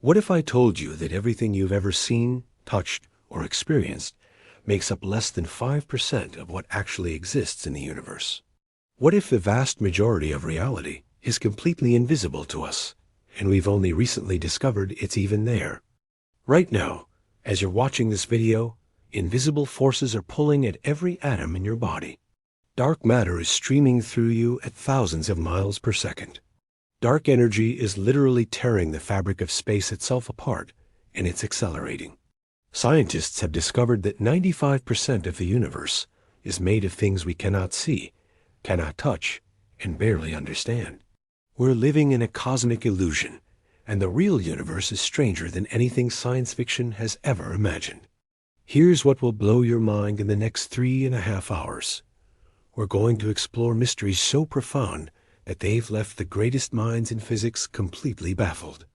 What if I told you that everything you've ever seen, touched, or experienced makes up less than 5% of what actually exists in the universe? What if the vast majority of reality is completely invisible to us, and we've only recently discovered it's even there? Right now, as you're watching this video, invisible forces are pulling at every atom in your body. Dark matter is streaming through you at thousands of miles per second. Dark energy is literally tearing the fabric of space itself apart, and it's accelerating. Scientists have discovered that 95% of the universe is made of things we cannot see, cannot touch, and barely understand. We're living in a cosmic illusion, and the real universe is stranger than anything science fiction has ever imagined. Here's what will blow your mind in the next 3.5 hours. We're going to explore mysteries so profound that they've left the greatest minds in physics completely baffled.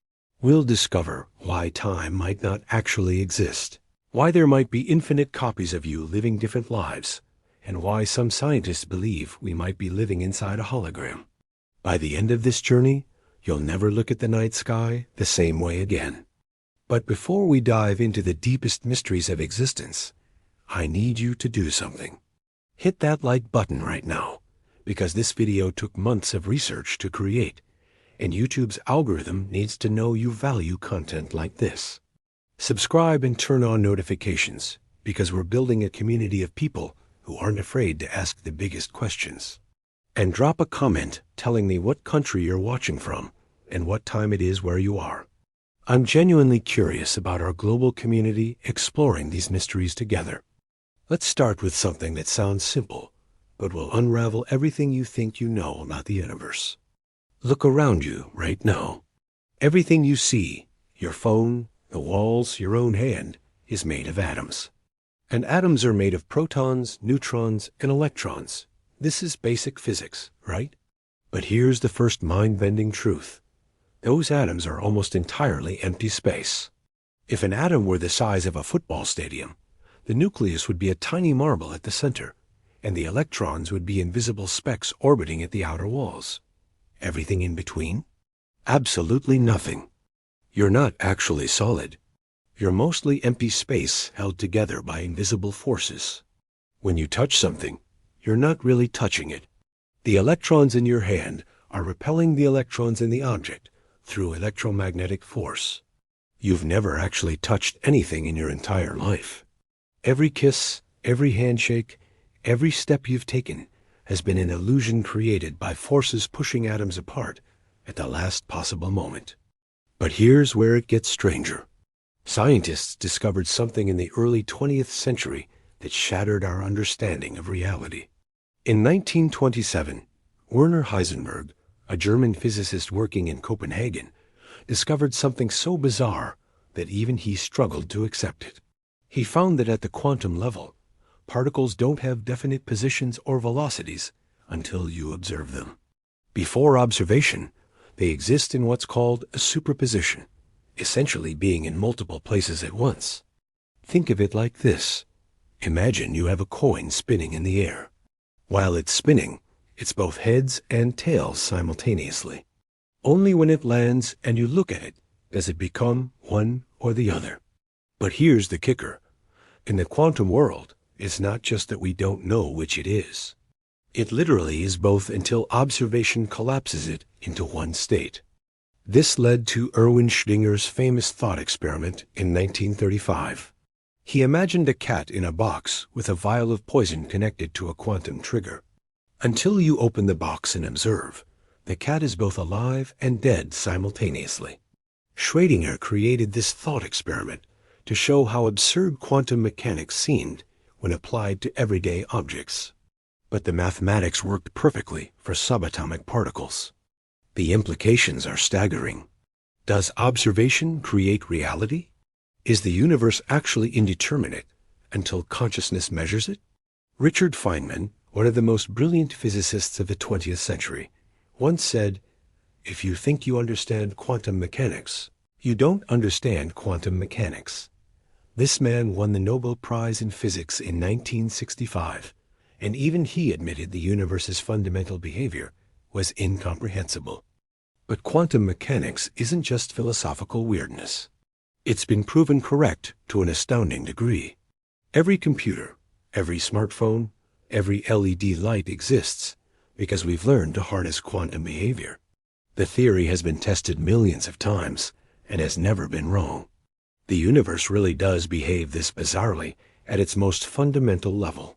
We'll discover why time might not actually exist, why there might be infinite copies of you living different lives, and why some scientists believe we might be living inside a hologram. By the end of this journey, you'll never look at the night sky the same way again. But before we dive into the deepest mysteries of existence, I need you to do something. Hit that like button right now, because this video took months of research to create, and YouTube's algorithm needs to know you value content like this. Subscribe and turn on notifications, because we're building a community of people who aren't afraid to ask the biggest questions. And drop a comment telling me what country you're watching from and what time it is where you are. I'm genuinely curious about our global community exploring these mysteries together. Let's start with something that sounds simple, but will unravel everything you think you know about the universe. Look around you right now. Everything you see, your phone, the walls, your own hand, is made of atoms. And atoms are made of protons, neutrons, and electrons. This is basic physics, right? But here's the first mind-bending truth. Those atoms are almost entirely empty space. If an atom were the size of a football stadium, the nucleus would be a tiny marble at the center, and the electrons would be invisible specks orbiting at the outer walls. Everything in between? Absolutely nothing. You're not actually solid. You're mostly empty space held together by invisible forces. When you touch something, you're not really touching it. The electrons in your hand are repelling the electrons in the object through electromagnetic force. You've never actually touched anything in your entire life. Every kiss, every handshake, every step you've taken has been an illusion created by forces pushing atoms apart at the last possible moment. But here's where it gets stranger. Scientists discovered something in the early 20th century that shattered our understanding of reality. In 1927, Werner Heisenberg, a German physicist working in Copenhagen, discovered something so bizarre that even he struggled to accept it. He found that at the quantum level, particles don't have definite positions or velocities until you observe them. Before observation, they exist in what's called a superposition, essentially being in multiple places at once. Think of it like this. Imagine you have a coin spinning in the air. While it's spinning, it's both heads and tails simultaneously. Only when it lands and you look at it does it become one or the other. But here's the kicker. In the quantum world, it's not just that we don't know which it is. It literally is both until observation collapses it into one state. This led to Erwin Schrödinger's famous thought experiment in 1935. He imagined a cat in a box with a vial of poison connected to a quantum trigger. Until you open the box and observe, the cat is both alive and dead simultaneously. Schrödinger created this thought experiment to show how absurd quantum mechanics seemed when applied to everyday objects. But the mathematics worked perfectly for subatomic particles. The implications are staggering. Does observation create reality? Is the universe actually indeterminate until consciousness measures it? Richard Feynman, one of the most brilliant physicists of the 20th century, once said, "If you think you understand quantum mechanics, you don't understand quantum mechanics." This man won the Nobel Prize in Physics in 1965, and even he admitted the universe's fundamental behavior was incomprehensible. But quantum mechanics isn't just philosophical weirdness. It's been proven correct to an astounding degree. Every computer, every smartphone, every LED light exists because we've learned to harness quantum behavior. The theory has been tested millions of times and has never been wrong. The universe really does behave this bizarrely at its most fundamental level.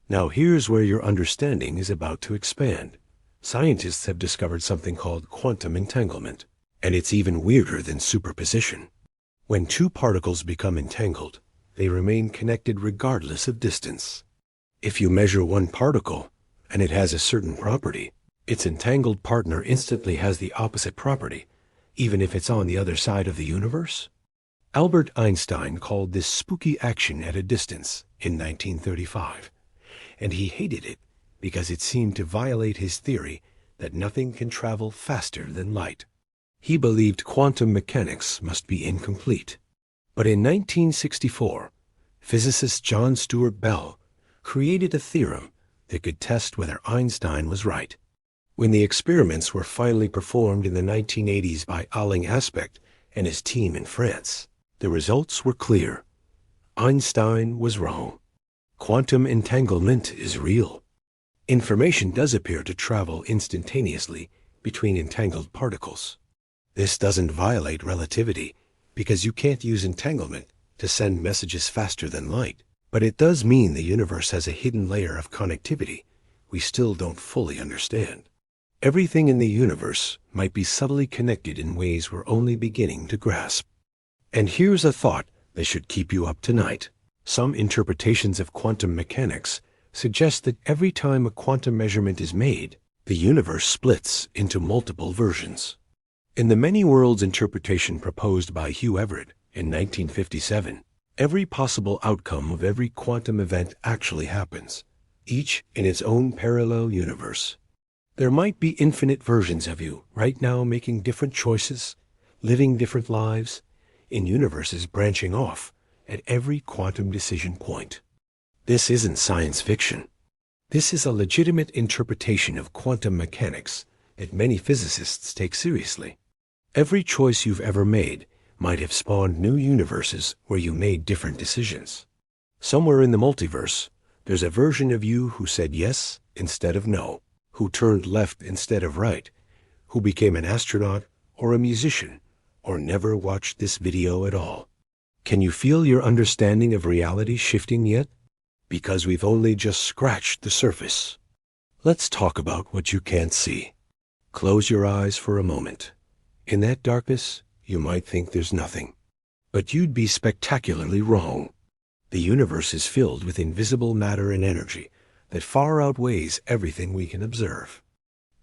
Now here's where your understanding is about to expand. Scientists have discovered something called quantum entanglement, and it's even weirder than superposition. When two particles become entangled, they remain connected regardless of distance. If you measure one particle, and it has a certain property, its entangled partner instantly has the opposite property, even if it's on the other side of the universe. Albert Einstein called this spooky action at a distance in 1935, and he hated it because it seemed to violate his theory that nothing can travel faster than light. He believed quantum mechanics must be incomplete. But in 1964, physicist John Stuart Bell created a theorem that could test whether Einstein was right. When the experiments were finally performed in the 1980s by Alain Aspect and his team in France, the results were clear. Einstein was wrong. Quantum entanglement is real. Information does appear to travel instantaneously between entangled particles. This doesn't violate relativity, because you can't use entanglement to send messages faster than light. But it does mean the universe has a hidden layer of connectivity we still don't fully understand. Everything in the universe might be subtly connected in ways we're only beginning to grasp. And here's a thought that should keep you up tonight. Some interpretations of quantum mechanics suggest that every time a quantum measurement is made, the universe splits into multiple versions. In the many worlds interpretation proposed by Hugh Everett in 1957, every possible outcome of every quantum event actually happens, each in its own parallel universe. There might be infinite versions of you right now making different choices, living different lives, in universes branching off at every quantum decision point. This isn't science fiction. This is a legitimate interpretation of quantum mechanics that many physicists take seriously. Every choice you've ever made might have spawned new universes where you made different decisions. Somewhere in the multiverse, there's a version of you who said yes instead of no, who turned left instead of right, who became an astronaut or a musician, or never watched this video at all. Can you feel your understanding of reality shifting yet? Because we've only just scratched the surface. Let's talk about what you can't see. Close your eyes for a moment. In that darkness, you might think there's nothing. But you'd be spectacularly wrong. The universe is filled with invisible matter and energy that far outweighs everything we can observe.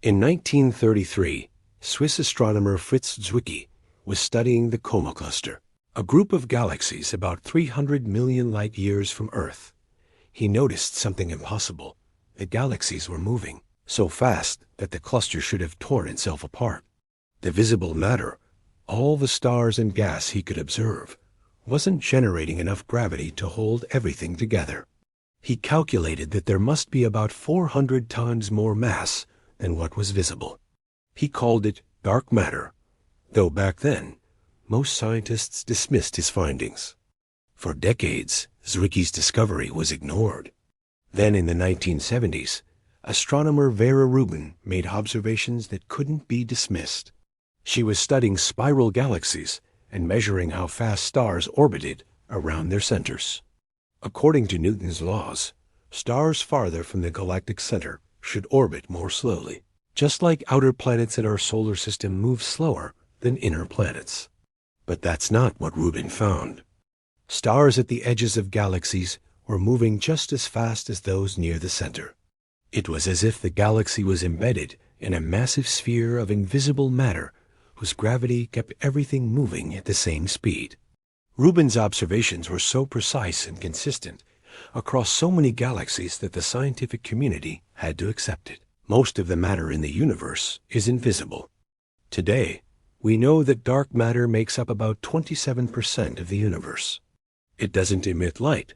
In 1933, Swiss astronomer Fritz Zwicky was studying the Coma cluster, a group of galaxies about 300 million light-years from Earth. He noticed something impossible. The galaxies were moving so fast that the cluster should have torn itself apart. The visible matter, all the stars and gas he could observe, wasn't generating enough gravity to hold everything together. He calculated that there must be about 400 times more mass than what was visible. He called it dark matter, though back then, most scientists dismissed his findings. For decades, Zwicky's discovery was ignored. Then in the 1970s, astronomer Vera Rubin made observations that couldn't be dismissed. She was studying spiral galaxies and measuring how fast stars orbited around their centers. According to Newton's laws, stars farther from the galactic center should orbit more slowly, just like outer planets in our solar system move slower than inner planets. But that's not what Rubin found. Stars at the edges of galaxies were moving just as fast as those near the center. It was as if the galaxy was embedded in a massive sphere of invisible matter whose gravity kept everything moving at the same speed. Rubin's observations were so precise and consistent across so many galaxies that the scientific community had to accept it. Most of the matter in the universe is invisible. Today, we know that dark matter makes up about 27% of the universe. It doesn't emit light.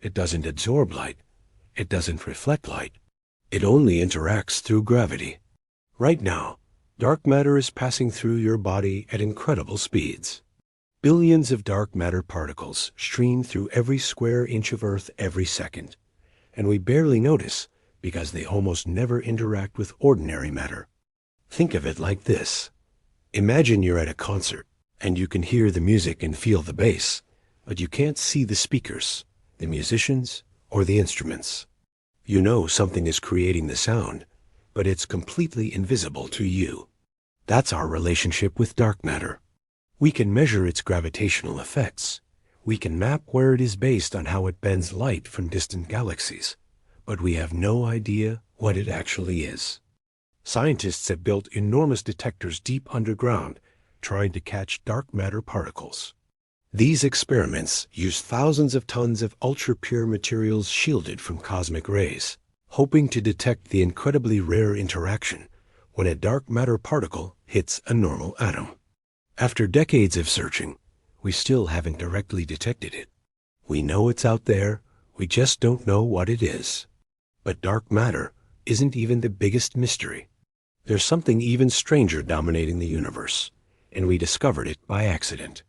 It doesn't absorb light. It doesn't reflect light. It only interacts through gravity. Right now, Dark matter is passing through your body at incredible speeds. Billions of dark matter particles stream through every square inch of Earth every second, and we barely notice because they almost never interact with ordinary matter. Think of it like this. Imagine you're at a concert, and you can hear the music and feel the bass, but you can't see the speakers, the musicians, or the instruments. You know something is creating the sound, but it's completely invisible to you. That's our relationship with dark matter. We can measure its gravitational effects. We can map where it is based on how it bends light from distant galaxies, but we have no idea what it actually is. Scientists have built enormous detectors deep underground, trying to catch dark matter particles. These experiments use thousands of tons of ultra-pure materials shielded from cosmic rays, hoping to detect the incredibly rare interaction when a dark matter particle hits a normal atom. After decades of searching, we still haven't directly detected it. We know it's out there, we just don't know what it is. But dark matter isn't even the biggest mystery. There's something even stranger dominating the universe, and we discovered it by accident.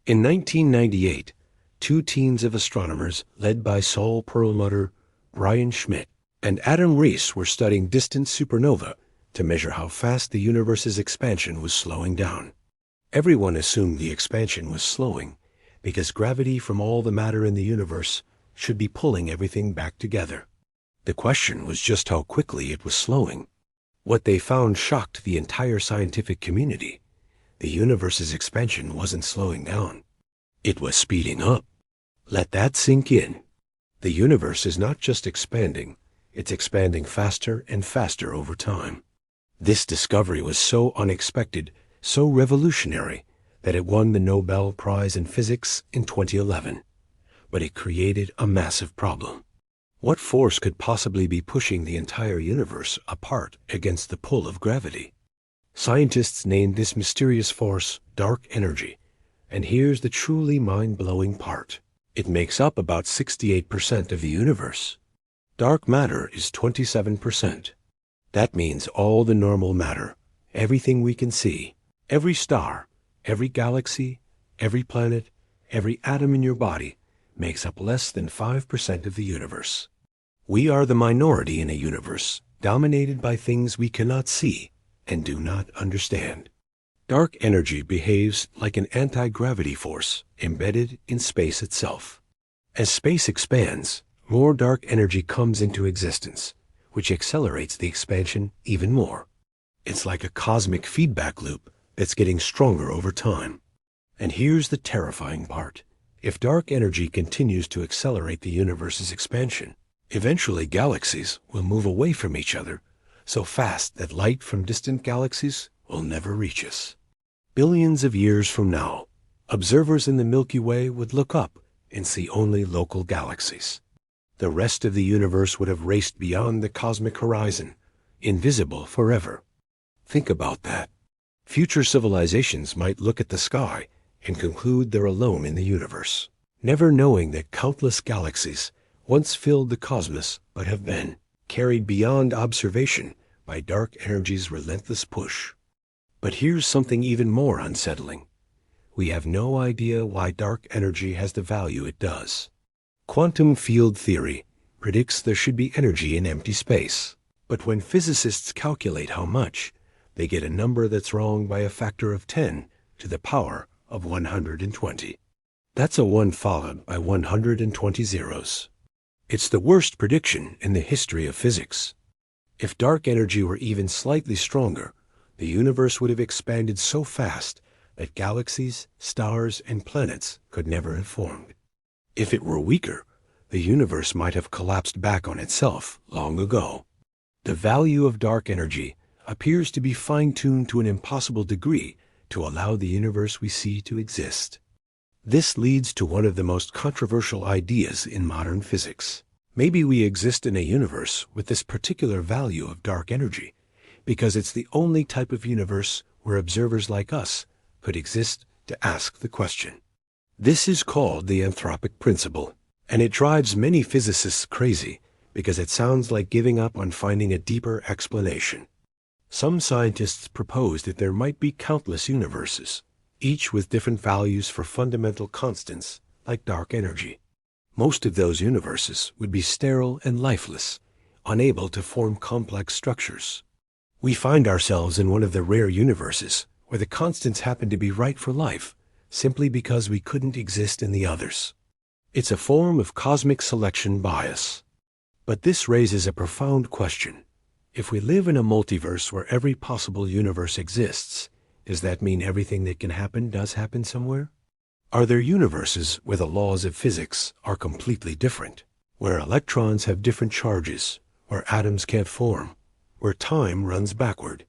In 1998, two teams of astronomers led by Saul Perlmutter, Brian Schmidt, and Adam Rees were studying distant supernovae to measure how fast the universe's expansion was slowing down. Everyone assumed the expansion was slowing because gravity from all the matter in the universe should be pulling everything back together. The question was just how quickly it was slowing. What they found shocked the entire scientific community. The universe's expansion wasn't slowing down. It was speeding up. Let that sink in. The universe is not just expanding, it's expanding faster and faster over time. This discovery was so unexpected, so revolutionary, that it won the Nobel Prize in Physics in 2011. But it created a massive problem. What force could possibly be pushing the entire universe apart against the pull of gravity? Scientists named this mysterious force dark energy, and here's the truly mind-blowing part. It makes up about 68% of the universe. Dark matter is 27%. That means all the normal matter, everything we can see, every star, every galaxy, every planet, every atom in your body makes up less than 5% of the universe. We are the minority in a universe dominated by things we cannot see and do not understand. Dark energy behaves like an anti-gravity force embedded in space itself. As space expands, more dark energy comes into existence, which accelerates the expansion even more. It's like a cosmic feedback loop that's getting stronger over time. And here's the terrifying part. If dark energy continues to accelerate the universe's expansion, eventually galaxies will move away from each other so fast that light from distant galaxies will never reach us. Billions of years from now, observers in the Milky Way would look up and see only local galaxies. The rest of the universe would have raced beyond the cosmic horizon, invisible forever. Think about that. Future civilizations might look at the sky and conclude they're alone in the universe, never knowing that countless galaxies once filled the cosmos but have been carried beyond observation by dark energy's relentless push. But here's something even more unsettling. We have no idea why dark energy has the value it does. Quantum field theory predicts there should be energy in empty space, but when physicists calculate how much, they get a number that's wrong by a factor of 10 to the power of 120. That's a 1 followed by 120 zeros. It's the worst prediction in the history of physics. If dark energy were even slightly stronger, the universe would have expanded so fast that galaxies, stars, and planets could never have formed. If it were weaker, the universe might have collapsed back on itself long ago. The value of dark energy appears to be fine-tuned to an impossible degree to allow the universe we see to exist. This leads to one of the most controversial ideas in modern physics. Maybe we exist in a universe with this particular value of dark energy because it's the only type of universe where observers like us could exist to ask the question. This is called the anthropic principle, and it drives many physicists crazy because it sounds like giving up on finding a deeper explanation. Some scientists propose that there might be countless universes, each with different values for fundamental constants, like dark energy. Most of those universes would be sterile and lifeless, unable to form complex structures. We find ourselves in one of the rare universes where the constants happen to be right for life, simply because we couldn't exist in the others. It's a form of cosmic selection bias. But this raises a profound question. If we live in a multiverse where every possible universe exists, does that mean everything that can happen does happen somewhere? Are there universes where the laws of physics are completely different, where electrons have different charges, where atoms can't form, where time runs backward?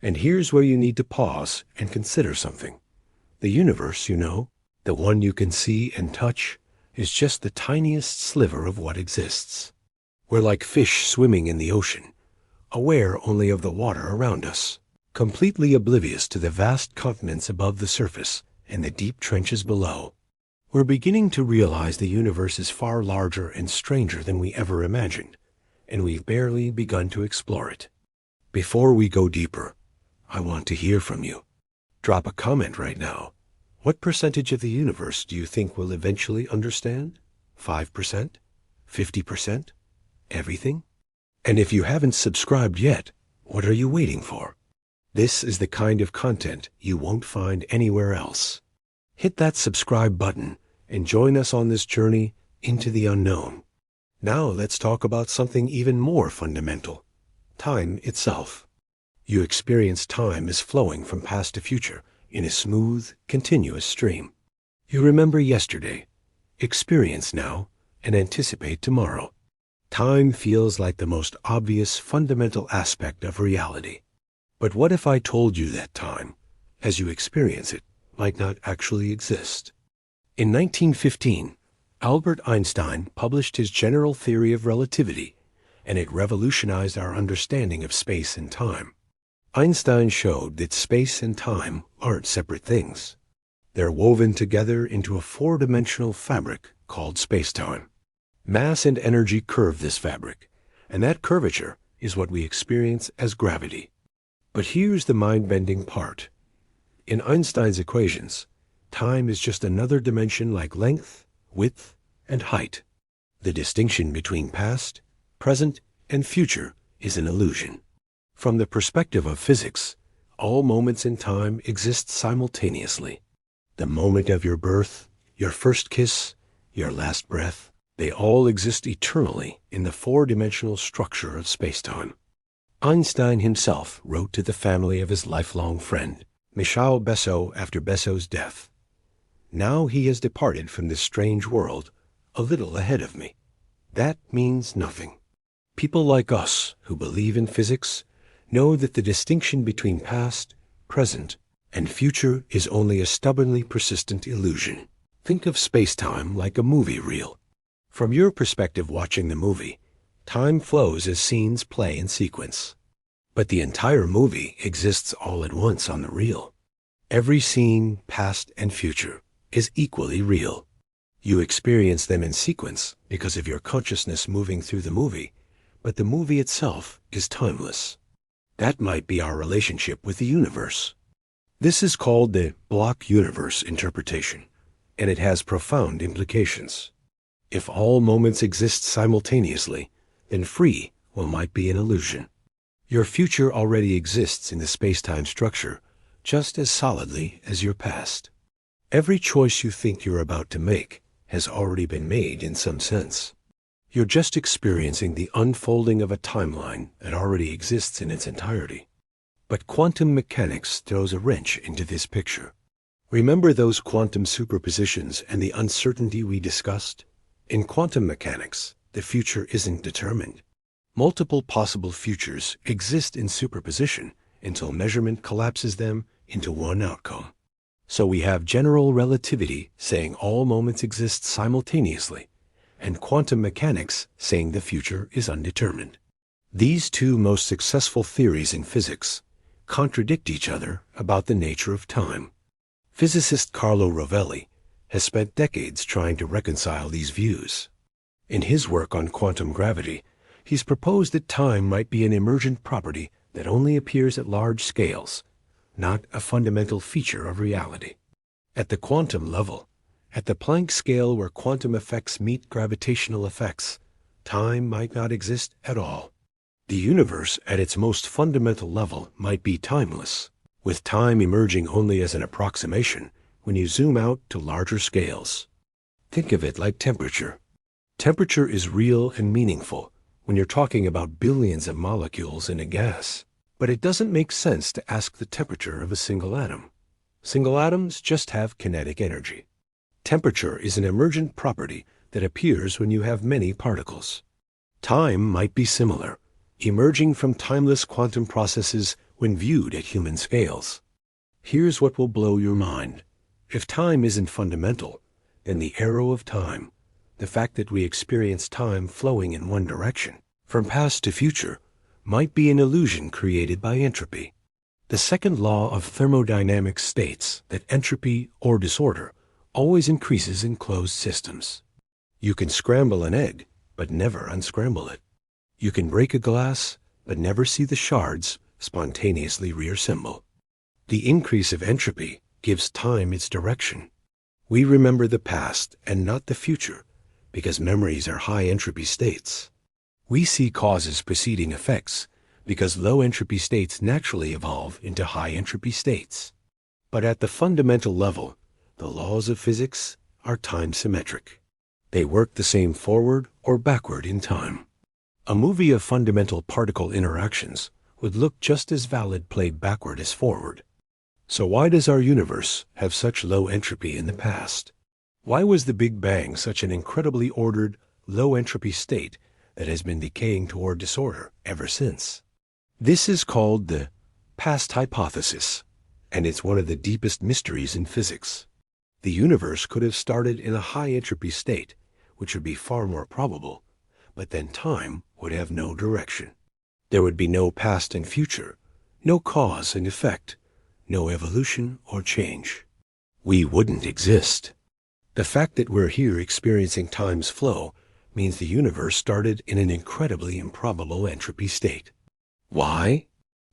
And here's where you need to pause and consider something. The universe, the one you can see and touch, is just the tiniest sliver of what exists. We're like fish swimming in the ocean, aware only of the water around us, completely oblivious to the vast continents above the surface and the deep trenches below. We're beginning to realize the universe is far larger and stranger than we ever imagined, and we've barely begun to explore it. Before we go deeper, I want to hear from you. Drop a comment right now. What percentage of the universe do you think we'll eventually understand? 5%? 50%? Everything? And if you haven't subscribed yet, what are you waiting for? This is the kind of content you won't find anywhere else. Hit that subscribe button and join us on this journey into the unknown. Now let's talk about something even more fundamental: time itself. You experience time as flowing from past to future in a smooth, continuous stream. You remember yesterday, experience now, and anticipate tomorrow. Time feels like the most obvious fundamental aspect of reality. But what if I told you that time, as you experience it, might not actually exist? In 1915, Albert Einstein published his general theory of relativity, and it revolutionized our understanding of space and time. Einstein showed that space and time aren't separate things. They're woven together into a four-dimensional fabric called space-time. Mass and energy curve this fabric, and that curvature is what we experience as gravity. But here's the mind-bending part. In Einstein's equations, time is just another dimension like length, width, and height. The distinction between past, present, and future is an illusion. From the perspective of physics, all moments in time exist simultaneously. The moment of your birth, your first kiss, your last breath, they all exist eternally in the four-dimensional structure of space-time. Einstein himself wrote to the family of his lifelong friend, Michel Besso, after Besso's death. Now he has departed from this strange world, a little ahead of me. That means nothing. People like us who believe in physics know that the distinction between past, present, and future is only a stubbornly persistent illusion. Think of space-time like a movie reel. From your perspective watching the movie, time flows as scenes play in sequence. But the entire movie exists all at once on the reel. Every scene, past and future, is equally real. You experience them in sequence because of your consciousness moving through the movie, but the movie itself is timeless. That might be our relationship with the universe. This is called the block universe interpretation, and it has profound implications. If all moments exist simultaneously, then free will might be an illusion. Your future already exists in the space-time structure just as solidly as your past. Every choice you think you're about to make has already been made in some sense. You're just experiencing the unfolding of a timeline that already exists in its entirety. But quantum mechanics throws a wrench into this picture. Remember those quantum superpositions and the uncertainty we discussed? In quantum mechanics, the future isn't determined. Multiple possible futures exist in superposition until measurement collapses them into one outcome. So we have general relativity saying all moments exist simultaneously, and quantum mechanics saying the future is undetermined. These two most successful theories in physics contradict each other about the nature of time. Physicist Carlo Rovelli has spent decades trying to reconcile these views. In his work on quantum gravity, he's proposed that time might be an emergent property that only appears at large scales, not a fundamental feature of reality. At the quantum level, at the Planck scale where quantum effects meet gravitational effects, time might not exist at all. The universe at its most fundamental level might be timeless, with time emerging only as an approximation when you zoom out to larger scales. Think of it like temperature. Temperature is real and meaningful when you're talking about billions of molecules in a gas, but it doesn't make sense to ask the temperature of a single atom. Single atoms just have kinetic energy. Temperature is an emergent property that appears when you have many particles. Time might be similar, emerging from timeless quantum processes when viewed at human scales. Here's what will blow your mind. If time isn't fundamental, then the arrow of time, the fact that we experience time flowing in one direction, from past to future, might be an illusion created by entropy. The second law of thermodynamics states that entropy or disorder always increases in closed systems. You can scramble an egg, but never unscramble it. You can break a glass, but never see the shards spontaneously reassemble. The increase of entropy gives time its direction. We remember the past and not the future because memories are high entropy states. We see causes preceding effects because low entropy states naturally evolve into high entropy states. But at the fundamental level, the laws of physics are time symmetric. They work the same forward or backward in time. A movie of fundamental particle interactions would look just as valid played backward as forward. So why does our universe have such low entropy in the past? Why was the Big Bang such an incredibly ordered, low entropy state that has been decaying toward disorder ever since? This is called the past hypothesis, and it's one of the deepest mysteries in physics. The universe could have started in a high entropy state, which would be far more probable, but then time would have no direction. There would be no past and future, no cause and effect, no evolution or change. We wouldn't exist. The fact that we're here experiencing time's flow means the universe started in an incredibly improbable entropy state. Why?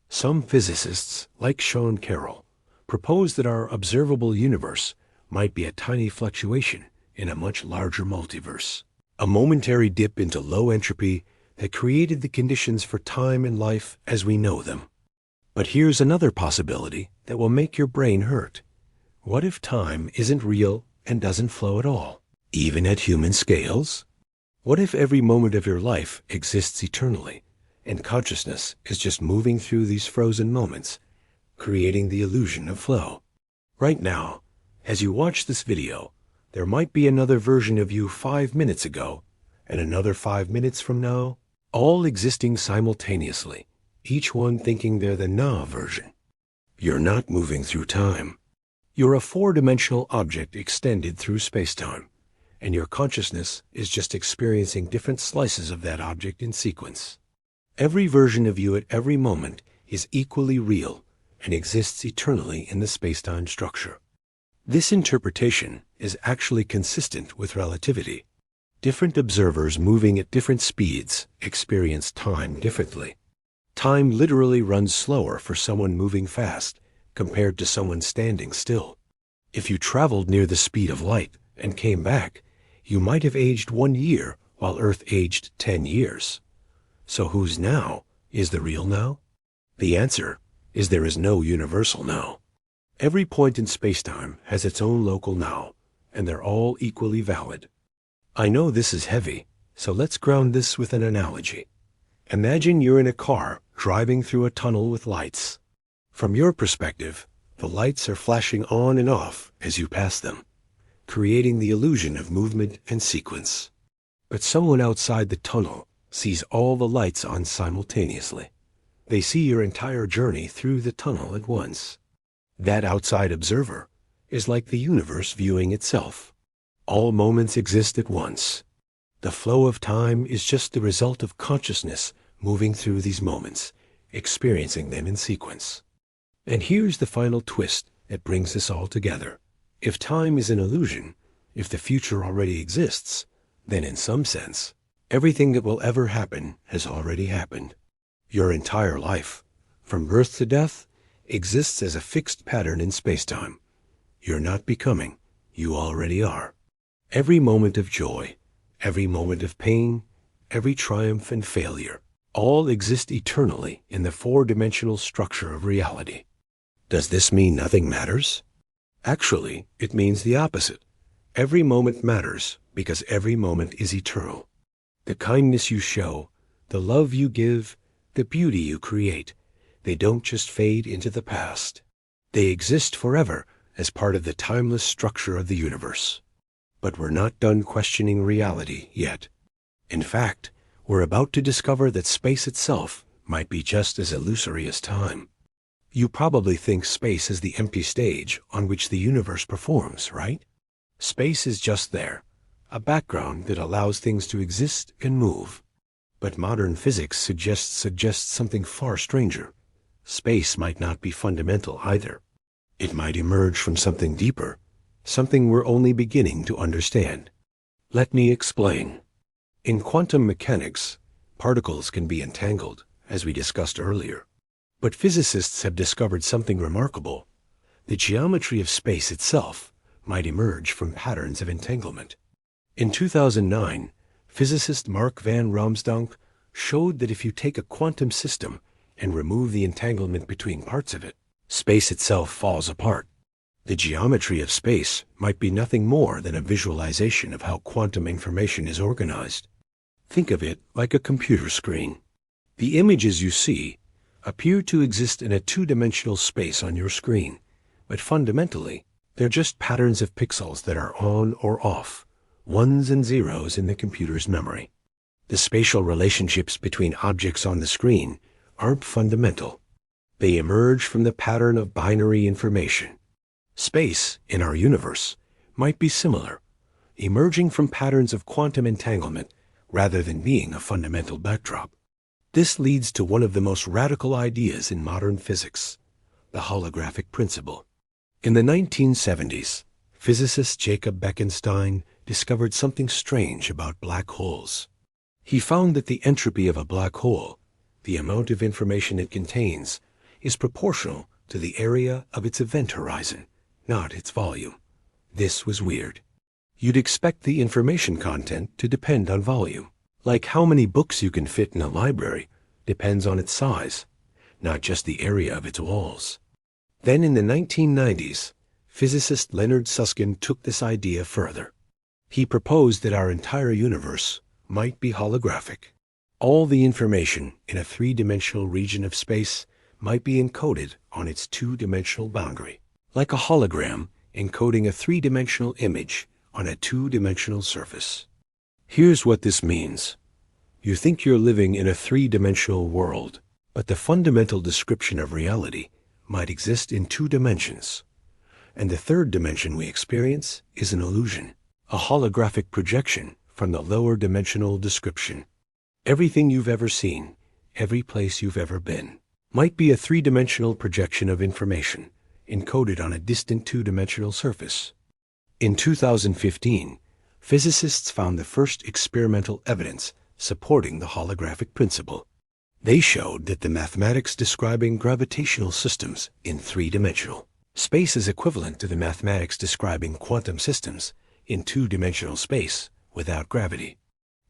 Some physicists, like Sean Carroll, propose that our observable universe might be a tiny fluctuation in a much larger multiverse, a momentary dip into low entropy that created the conditions for time and life as we know them. But here's another possibility that will make your brain hurt. What if time isn't real and doesn't flow at all, even at human scales? What if every moment of your life exists eternally, and consciousness is just moving through these frozen moments, creating the illusion of flow? Right now, as you watch this video, there might be another version of you 5 minutes ago, and another 5 minutes from now, all existing simultaneously, each one thinking they're the now version. You're not moving through time. You're a four-dimensional object extended through space-time, and your consciousness is just experiencing different slices of that object in sequence. Every version of you at every moment is equally real and exists eternally in the space-time structure. This interpretation is actually consistent with relativity. Different observers moving at different speeds experience time differently. Time literally runs slower for someone moving fast compared to someone standing still. If you traveled near the speed of light and came back, you might have aged 1 year while Earth aged 10 years. So whose now is the real now? The answer is there is no universal now. Every point in spacetime has its own local now, and they're all equally valid. I know this is heavy, so let's ground this with an analogy. Imagine you're in a car driving through a tunnel with lights. From your perspective, the lights are flashing on and off as you pass them, creating the illusion of movement and sequence. But someone outside the tunnel sees all the lights on simultaneously. They see your entire journey through the tunnel at once. That outside observer is like the universe viewing itself. All moments exist at once. The flow of time is just the result of consciousness moving through these moments, experiencing them in sequence. And here's the final twist that brings this all together. If time is an illusion, if the future already exists, then in some sense, everything that will ever happen has already happened. Your entire life, from birth to death, exists as a fixed pattern in spacetime. You're not becoming, you already are. Every moment of joy, every moment of pain, every triumph and failure, all exist eternally in the four-dimensional structure of reality. Does this mean nothing matters? Actually, it means the opposite. Every moment matters because every moment is eternal. The kindness you show, the love you give, the beauty you create, they don't just fade into the past. They exist forever as part of the timeless structure of the universe. But we're not done questioning reality yet. In fact, we're about to discover that space itself might be just as illusory as time. You probably think space is the empty stage on which the universe performs, right? Space is just there, a background that allows things to exist and move. But modern physics suggests something far stranger. Space might not be fundamental either. It might emerge from something deeper, something we're only beginning to understand. Let me explain. In quantum mechanics, particles can be entangled, as we discussed earlier. But physicists have discovered something remarkable. The geometry of space itself might emerge from patterns of entanglement. In 2009, physicist Mark van Ramsdonk showed that if you take a quantum system and remove the entanglement between parts of it, space itself falls apart. The geometry of space might be nothing more than a visualization of how quantum information is organized. Think of it like a computer screen. The images you see appear to exist in a two-dimensional space on your screen, but fundamentally, they're just patterns of pixels that are on or off, ones and zeros in the computer's memory. The spatial relationships between objects on the screen aren't fundamental. They emerge from the pattern of binary information. Space, in our universe, might be similar, emerging from patterns of quantum entanglement rather than being a fundamental backdrop. This leads to one of the most radical ideas in modern physics, the holographic principle. In the 1970s, physicist Jacob Bekenstein discovered something strange about black holes. He found that the entropy of a black hole, the amount of information it contains, is proportional to the area of its event horizon, not its volume. This was weird. You'd expect the information content to depend on volume. Like how many books you can fit in a library depends on its size, not just the area of its walls. Then in the 1990s, physicist Leonard Susskind took this idea further. He proposed that our entire universe might be holographic. All the information in a three-dimensional region of space might be encoded on its two-dimensional boundary, like a hologram encoding a three-dimensional image on a two-dimensional surface. Here's what this means. You think you're living in a three-dimensional world, but the fundamental description of reality might exist in two dimensions. And the third dimension we experience is an illusion, a holographic projection from the lower dimensional description. Everything you've ever seen, every place you've ever been, might be a three-dimensional projection of information encoded on a distant two-dimensional surface. In 2015, physicists found the first experimental evidence supporting the holographic principle. They showed that the mathematics describing gravitational systems in three-dimensional space is equivalent to the mathematics describing quantum systems in two-dimensional space without gravity.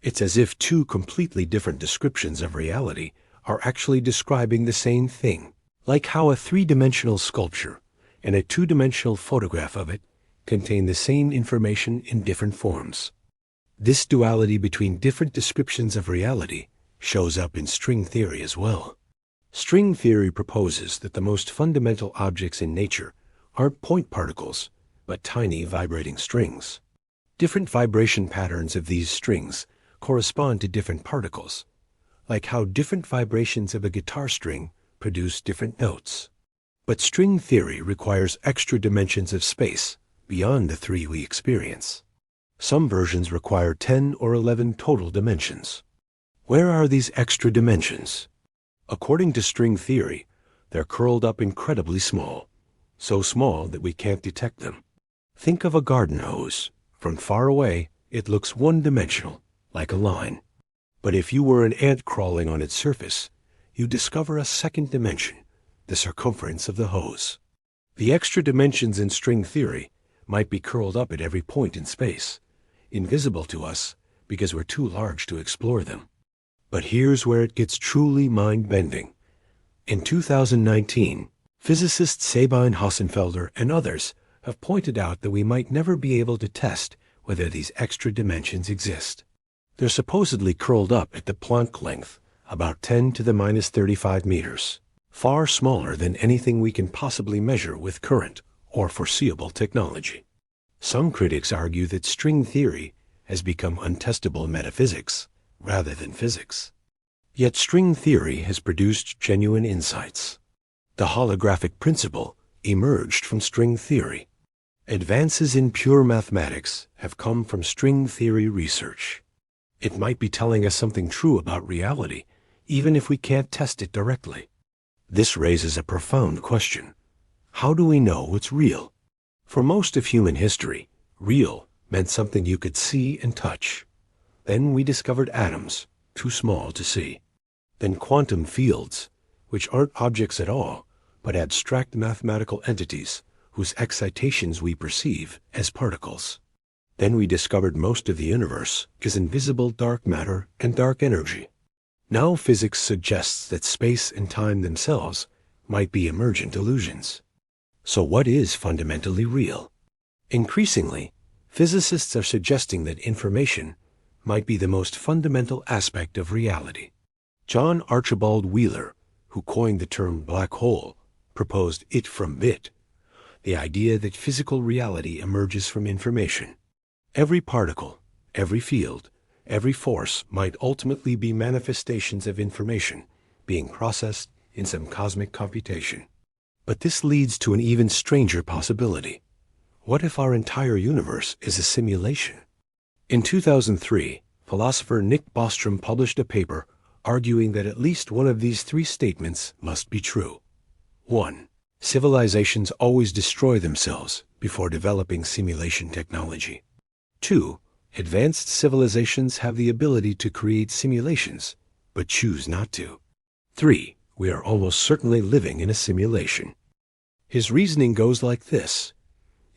It's as if two completely different descriptions of reality are actually describing the same thing, like how a three-dimensional sculpture and a two-dimensional photograph of it contain the same information in different forms. This duality between different descriptions of reality shows up in string theory as well. String theory proposes that the most fundamental objects in nature aren't point particles, but tiny vibrating strings. Different vibration patterns of these strings correspond to different particles, like how different vibrations of a guitar string produce different notes. But string theory requires extra dimensions of space beyond the three we experience. Some versions require 10 or 11 total dimensions. Where are these extra dimensions? According to string theory, they're curled up incredibly small, so small that we can't detect them. Think of a garden hose. From far away, it looks one-dimensional, like a line. But if you were an ant crawling on its surface, you discover a second dimension the circumference of the hose. The extra dimensions in string theory might be curled up at every point in space, invisible to us because we're too large to explore them. But here's where it gets truly mind-bending. In 2019, physicists Sabine Hossenfelder and others have pointed out that we might never be able to test whether these extra dimensions exist. They're supposedly curled up at the Planck length, about 10 to the minus 35 meters, far smaller than anything we can possibly measure with current or foreseeable technology. Some critics argue that string theory has become untestable metaphysics rather than physics. Yet string theory has produced genuine insights. The holographic principle emerged from string theory. Advances in pure mathematics have come from string theory research. It might be telling us something true about reality, even if we can't test it directly. This raises a profound question. How do we know what's real? For most of human history, real meant something you could see and touch. Then we discovered atoms, too small to see. Then quantum fields, which aren't objects at all, but abstract mathematical entities whose excitations we perceive as particles. Then we discovered most of the universe is invisible dark matter and dark energy. Now physics suggests that space and time themselves might be emergent illusions. So what is fundamentally real? Increasingly, physicists are suggesting that information might be the most fundamental aspect of reality. John Archibald Wheeler, who coined the term black hole, proposed it from bit, the idea that physical reality emerges from information. Every particle, every field, every force might ultimately be manifestations of information being processed in some cosmic computation. But this leads to an even stranger possibility. What if our entire universe is a simulation? In 2003, philosopher Nick Bostrom published a paper arguing that at least one of these three statements must be true. 1. Civilizations always destroy themselves before developing simulation technology. 2. Advanced civilizations have the ability to create simulations, but choose not to. 3. We are almost certainly living in a simulation. His reasoning goes like this.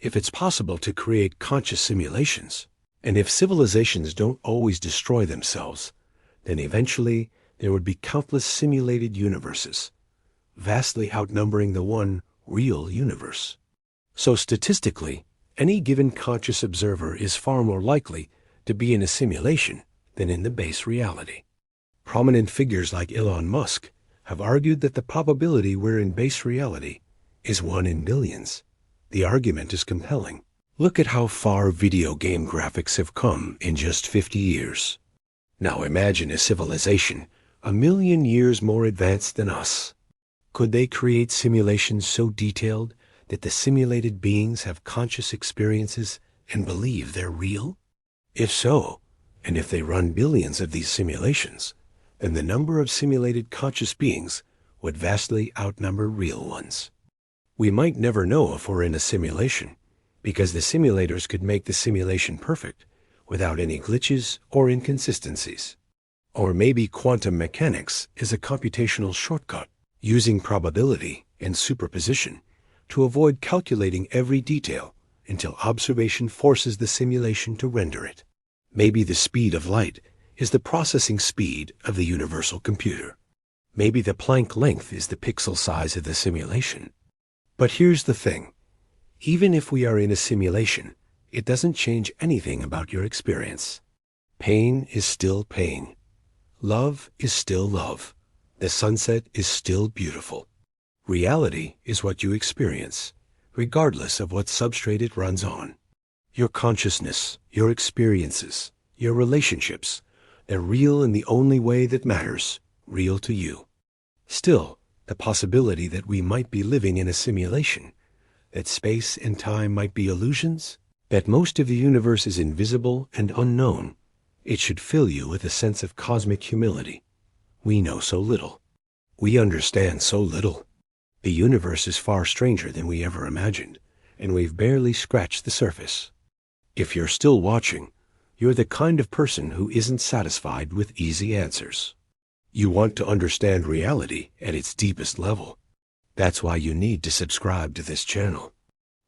If it's possible to create conscious simulations, and if civilizations don't always destroy themselves, then eventually there would be countless simulated universes, vastly outnumbering the one real universe. So statistically, any given conscious observer is far more likely to be in a simulation than in the base reality. Prominent figures like Elon Musk have argued that the probability we're in base reality is 1 in billions. The argument is compelling. Look at how far video game graphics have come in just 50 years. Now imagine a civilization 1,000,000 years more advanced than us. Could they create simulations so detailed that the simulated beings have conscious experiences and believe they're real? If so, and if they run billions of these simulations, then the number of simulated conscious beings would vastly outnumber real ones. We might never know if we're in a simulation, because the simulators could make the simulation perfect without any glitches or inconsistencies. Or maybe quantum mechanics is a computational shortcut, using probability and superposition to avoid calculating every detail until observation forces the simulation to render it. Maybe the speed of light is the processing speed of the universal computer. Maybe the Planck length is the pixel size of the simulation. But here's the thing. Even if we are in a simulation, it doesn't change anything about your experience. Pain is still pain. Love is still love. The sunset is still beautiful. Reality is what you experience, regardless of what substrate it runs on. Your consciousness, your experiences, your relationships, they're real in the only way that matters, real to you. Still, the possibility that we might be living in a simulation, that space and time might be illusions, that most of the universe is invisible and unknown, it should fill you with a sense of cosmic humility. We know so little. We understand so little. The universe is far stranger than we ever imagined, and we've barely scratched the surface. If you're still watching, you're the kind of person who isn't satisfied with easy answers. You want to understand reality at its deepest level. That's why you need to subscribe to this channel.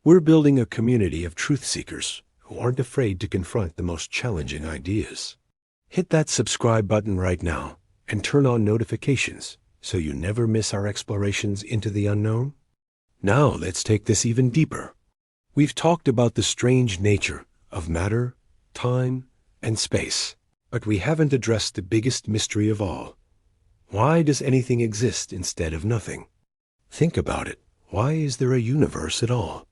We're building a community of truth seekers who aren't afraid to confront the most challenging ideas. Hit that subscribe button right now and turn on notifications so you never miss our explorations into the unknown. Now let's take this even deeper. We've talked about the strange nature of matter, time, and space, but we haven't addressed the biggest mystery of all. Why does anything exist instead of nothing? Think about it. Why is there a universe at all?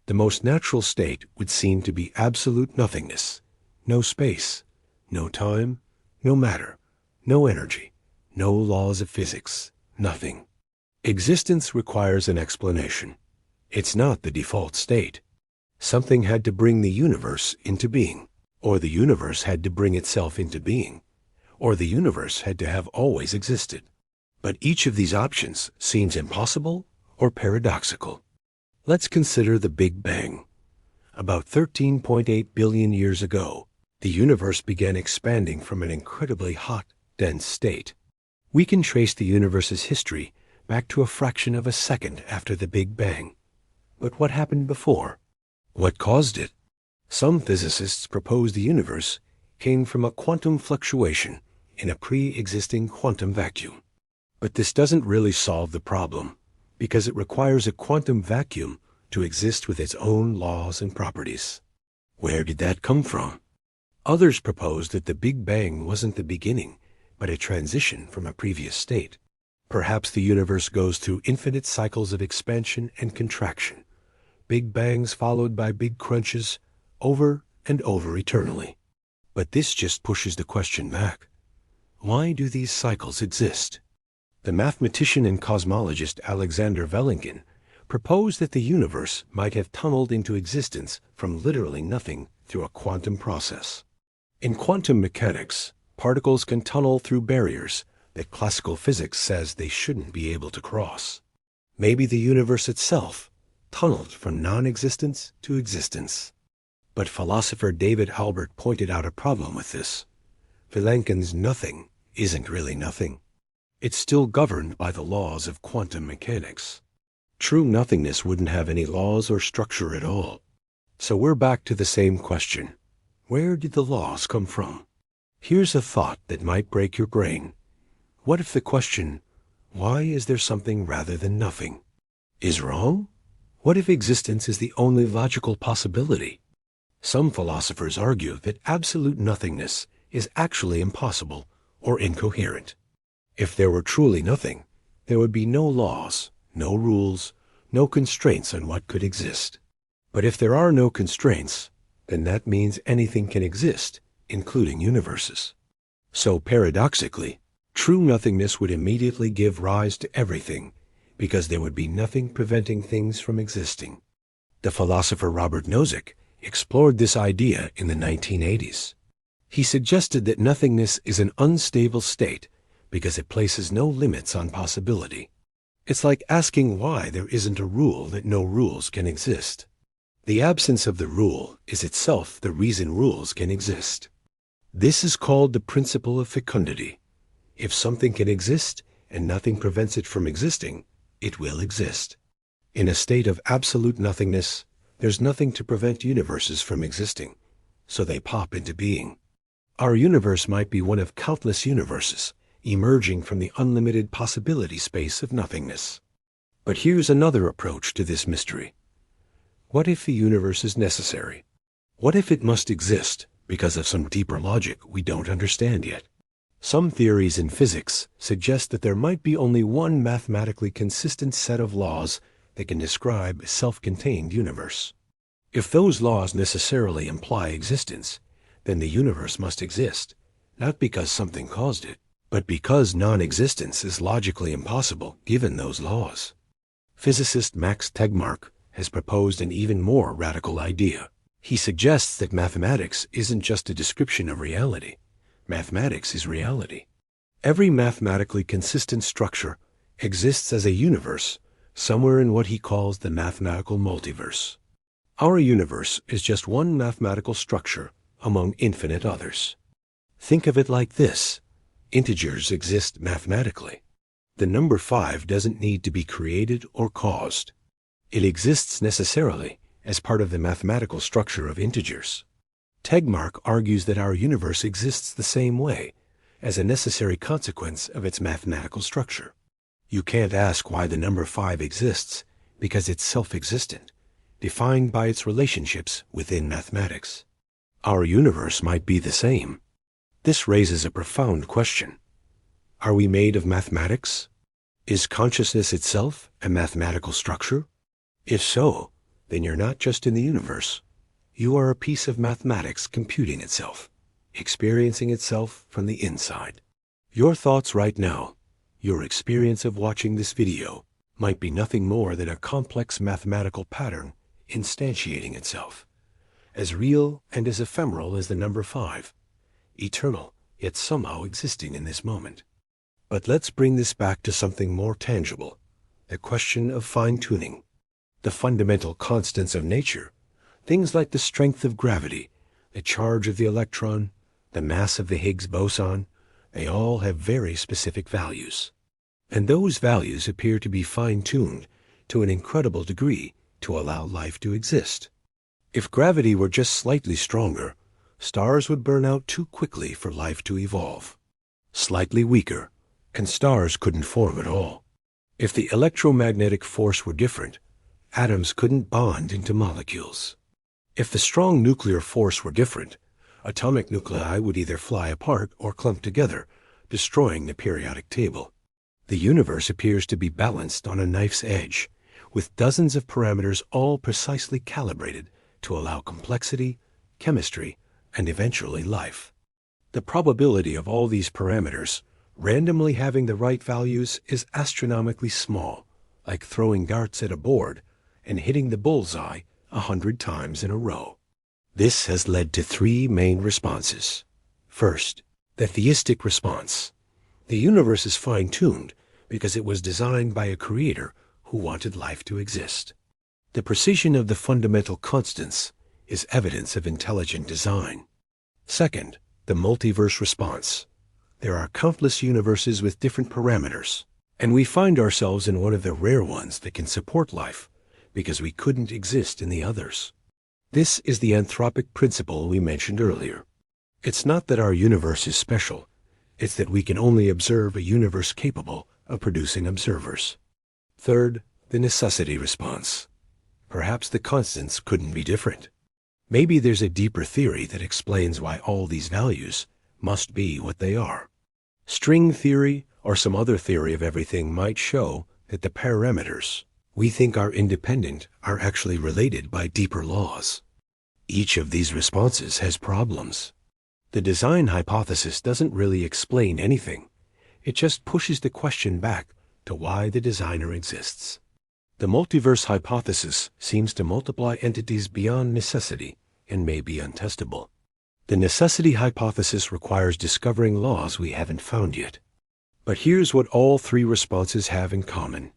The most natural state would seem to be absolute nothingness. No space, no time, no matter, no energy, no laws of physics, nothing. Existence requires an explanation. It's not the default state. Something had to bring the universe into being, or the universe had to bring itself into being, or the universe had to have always existed. But each of these options seems impossible or paradoxical. Let's consider the Big Bang. About 13.8 billion years ago, the universe began expanding from an incredibly hot, dense state. We can trace the universe's history back to a fraction of a second after the Big Bang. But what happened before? What caused it? Some physicists propose the universe came from a quantum fluctuation in a pre-existing quantum vacuum. But this doesn't really solve the problem, because it requires a quantum vacuum to exist with its own laws and properties. Where did that come from? Others propose that the Big Bang wasn't the beginning, but a transition from a previous state. Perhaps the universe goes through infinite cycles of expansion and contraction, big bangs followed by big crunches, over and over eternally. But this just pushes the question back. Why do these cycles exist? The mathematician and cosmologist Alexander Vellington proposed that the universe might have tunneled into existence from literally nothing through a quantum process. In quantum mechanics, particles can tunnel through barriers that classical physics says they shouldn't be able to cross. Maybe the universe itself tunneled from non-existence to existence. But philosopher David Hilbert pointed out a problem with this. Vellington's nothing isn't really nothing. It's still governed by the laws of quantum mechanics. True nothingness wouldn't have any laws or structure at all. So we're back to the same question. Where did the laws come from? Here's a thought that might break your brain. What if the question, why is there something rather than nothing, is wrong? What if existence is the only logical possibility? Some philosophers argue that absolute nothingness is actually impossible or incoherent. If there were truly nothing, there would be no laws, no rules, no constraints on what could exist. But if there are no constraints, then that means anything can exist, including universes. So paradoxically, true nothingness would immediately give rise to everything, because there would be nothing preventing things from existing. The philosopher Robert Nozick explored this idea in the 1980s. He suggested that nothingness is an unstable state because it places no limits on possibility. It's like asking why there isn't a rule that no rules can exist. The absence of the rule is itself the reason rules can exist. This is called the principle of fecundity. If something can exist and nothing prevents it from existing, it will exist. In a state of absolute nothingness, there's nothing to prevent universes from existing, so they pop into being. Our universe might be one of countless universes, emerging from the unlimited possibility space of nothingness. But here's another approach to this mystery. What if the universe is necessary? What if it must exist because of some deeper logic we don't understand yet? Some theories in physics suggest that there might be only one mathematically consistent set of laws that can describe a self-contained universe. If those laws necessarily imply existence, then the universe must exist, not because something caused it, but because non-existence is logically impossible given those laws. Physicist Max Tegmark has proposed an even more radical idea. He suggests that mathematics isn't just a description of reality. Mathematics is reality. Every mathematically consistent structure exists as a universe somewhere in what he calls the mathematical multiverse. Our universe is just one mathematical structure among infinite others. Think of it like this. Integers exist mathematically. The number 5 doesn't need to be created or caused. It exists necessarily as part of the mathematical structure of integers. Tegmark argues that our universe exists the same way, as a necessary consequence of its mathematical structure. You can't ask why the number 5 exists, because it's self-existent, defined by its relationships within mathematics. Our universe might be the same. This raises a profound question. Are we made of mathematics? Is consciousness itself a mathematical structure? If so, then you're not just in the universe. You are a piece of mathematics computing itself, experiencing itself from the inside. Your thoughts right now, your experience of watching this video, might be nothing more than a complex mathematical pattern instantiating itself, as real and as ephemeral as the number 5, eternal, yet somehow existing in this moment. But let's bring this back to something more tangible, the question of fine-tuning. The fundamental constants of nature, things like the strength of gravity, the charge of the electron, the mass of the Higgs boson, they all have very specific values. And those values appear to be fine-tuned to an incredible degree to allow life to exist. If gravity were just slightly stronger, stars would burn out too quickly for life to evolve. Slightly weaker, and stars couldn't form at all. If the electromagnetic force were different, atoms couldn't bond into molecules. If the strong nuclear force were different, atomic nuclei would either fly apart or clump together, destroying the periodic table. The universe appears to be balanced on a knife's edge, with dozens of parameters all precisely calibrated to allow complexity, chemistry, and eventually life. The probability of all these parameters randomly having the right values is astronomically small, like throwing darts at a board and hitting the bullseye 100 times in a row. This has led to 3 main responses. First, the theistic response. The universe is fine-tuned because it was designed by a creator who wanted life to exist. The precision of the fundamental constants is evidence of intelligent design. Second, the multiverse response. There are countless universes with different parameters, and we find ourselves in one of the rare ones that can support life because we couldn't exist in the others. This is the anthropic principle we mentioned earlier. It's not that our universe is special, it's that we can only observe a universe capable of producing observers. Third, the necessity response. Perhaps the constants couldn't be different. Maybe there's a deeper theory that explains why all these values must be what they are. String theory or some other theory of everything might show that the parameters we think are independent are actually related by deeper laws. Each of these responses has problems. The design hypothesis doesn't really explain anything. It just pushes the question back to why the designer exists. The multiverse hypothesis seems to multiply entities beyond necessity and may be untestable. The necessity hypothesis requires discovering laws we haven't found yet. But here's what all 3 responses have in common.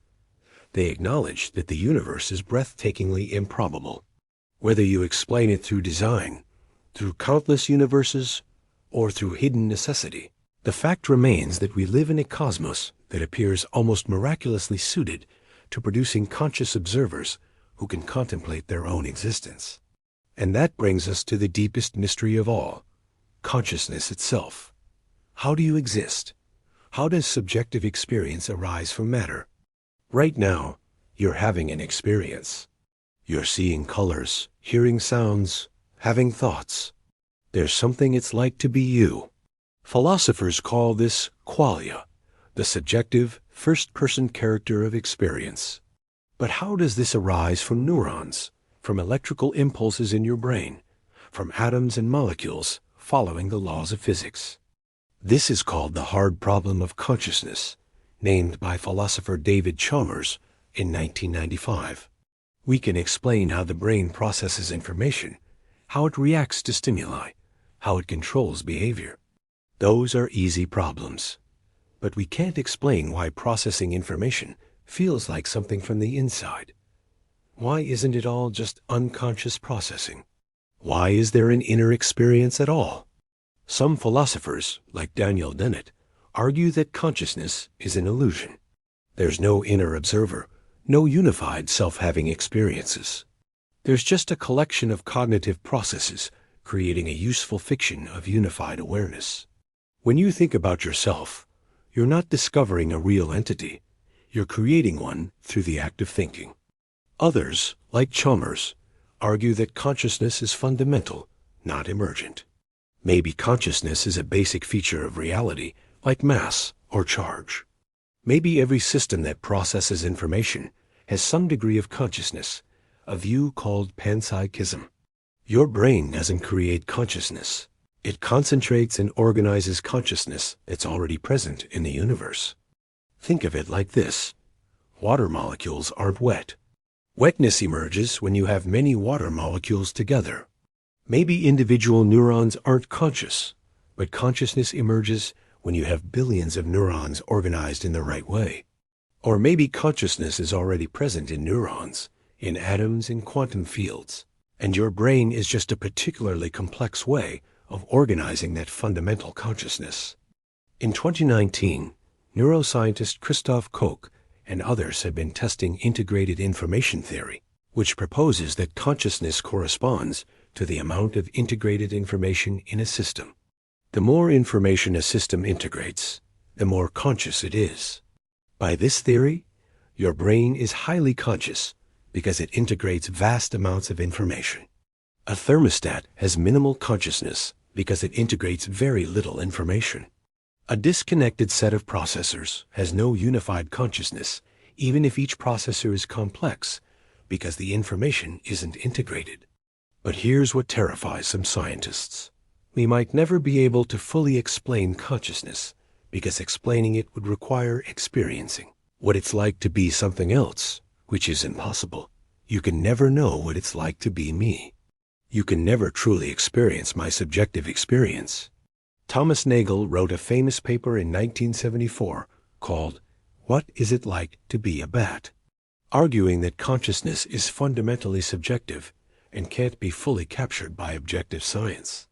They acknowledge that the universe is breathtakingly improbable. Whether you explain it through design, through countless universes, or through hidden necessity, the fact remains that we live in a cosmos that appears almost miraculously suited to producing conscious observers who can contemplate their own existence. And that brings us to the deepest mystery of all, consciousness itself. How do you exist? How does subjective experience arise from matter? Right now, you're having an experience. You're seeing colors, hearing sounds, having thoughts. There's something it's like to be you. Philosophers call this qualia, the subjective, first-person character of experience. But how does this arise from neurons, from electrical impulses in your brain, from atoms and molecules following the laws of physics? This is called the hard problem of consciousness, named by philosopher David Chalmers in 1995. We can explain how the brain processes information, how it reacts to stimuli, how it controls behavior. Those are easy problems. But we can't explain why processing information feels like something from the inside. Why isn't it all just unconscious processing? Why is there an inner experience at all? Some philosophers, like Daniel Dennett, argue that consciousness is an illusion. There's no inner observer, no unified self-having experiences. There's just a collection of cognitive processes creating a useful fiction of unified awareness. When you think about yourself, you're not discovering a real entity. You're creating one through the act of thinking. Others, like Chalmers, argue that consciousness is fundamental, not emergent. Maybe consciousness is a basic feature of reality, like mass or charge. Maybe every system that processes information has some degree of consciousness, a view called panpsychism. Your brain doesn't create consciousness. It concentrates and organizes consciousness that's already present in the universe. Think of it like this. Water molecules aren't wet. Wetness emerges when you have many water molecules together. Maybe individual neurons aren't conscious, but consciousness emerges when you have billions of neurons organized in the right way. Or maybe consciousness is already present in neurons, in atoms, in quantum fields, and your brain is just a particularly complex way of organizing that fundamental consciousness. In 2019, neuroscientist Christoph Koch and others have been testing integrated information theory, which proposes that consciousness corresponds to the amount of integrated information in a system. The more information a system integrates, the more conscious it is. By this theory, your brain is highly conscious because it integrates vast amounts of information. A thermostat has minimal consciousness because it integrates very little information. A disconnected set of processors has no unified consciousness, even if each processor is complex, because the information isn't integrated. But here's what terrifies some scientists. We might never be able to fully explain consciousness, because explaining it would require experiencing what it's like to be something else, which is impossible. You can never know what it's like to be me. You can never truly experience my subjective experience. Thomas Nagel wrote a famous paper in 1974 called What Is It Like to Be a Bat?, arguing that consciousness is fundamentally subjective and can't be fully captured by objective science.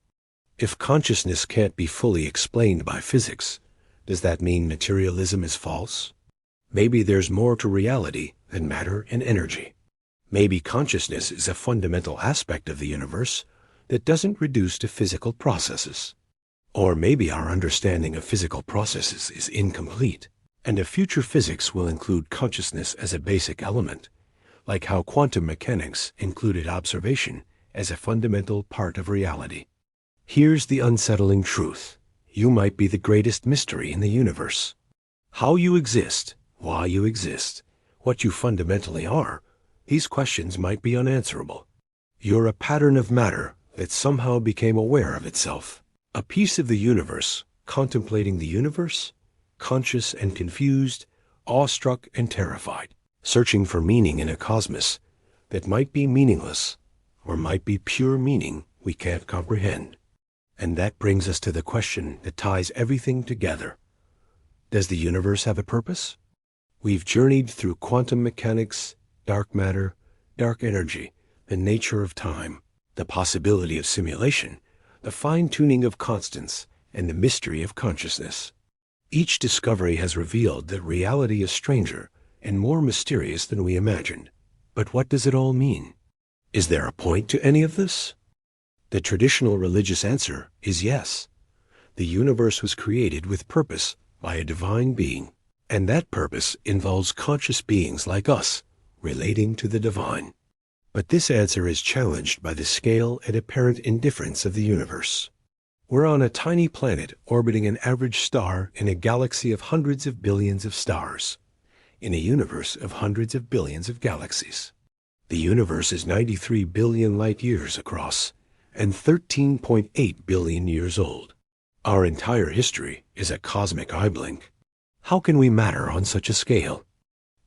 If consciousness can't be fully explained by physics, does that mean materialism is false? Maybe there's more to reality than matter and energy. Maybe consciousness is a fundamental aspect of the universe that doesn't reduce to physical processes. Or maybe our understanding of physical processes is incomplete, and a future physics will include consciousness as a basic element, like how quantum mechanics included observation as a fundamental part of reality. Here's the unsettling truth. You might be the greatest mystery in the universe. How you exist, why you exist, what you fundamentally are, these questions might be unanswerable. You're a pattern of matter that somehow became aware of itself. A piece of the universe, contemplating the universe, conscious and confused, awestruck and terrified, searching for meaning in a cosmos that might be meaningless or might be pure meaning we can't comprehend. And that brings us to the question that ties everything together. Does the universe have a purpose? We've journeyed through quantum mechanics, dark matter, dark energy, the nature of time, the possibility of simulation, the fine-tuning of constants, and the mystery of consciousness. Each discovery has revealed that reality is stranger and more mysterious than we imagined. But what does it all mean? Is there a point to any of this? The traditional religious answer is yes. The universe was created with purpose by a divine being, and that purpose involves conscious beings like us relating to the divine. But this answer is challenged by the scale and apparent indifference of the universe. We're on a tiny planet orbiting an average star in a galaxy of hundreds of billions of stars, in a universe of hundreds of billions of galaxies. The universe is 93 billion light years across and 13.8 billion years old. Our entire history is a cosmic eye blink. How can we matter on such a scale?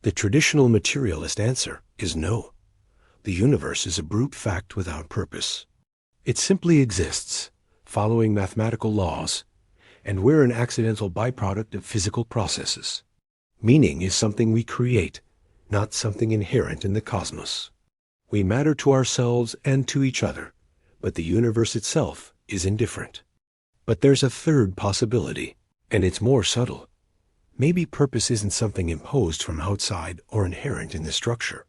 The traditional materialist answer is no. The universe is a brute fact without purpose. It simply exists, following mathematical laws, and we're an accidental byproduct of physical processes. Meaning is something we create, not something inherent in the cosmos. We matter to ourselves and to each other, but the universe itself is indifferent. But there's a third possibility, and it's more subtle. Maybe purpose isn't something imposed from outside or inherent in the structure.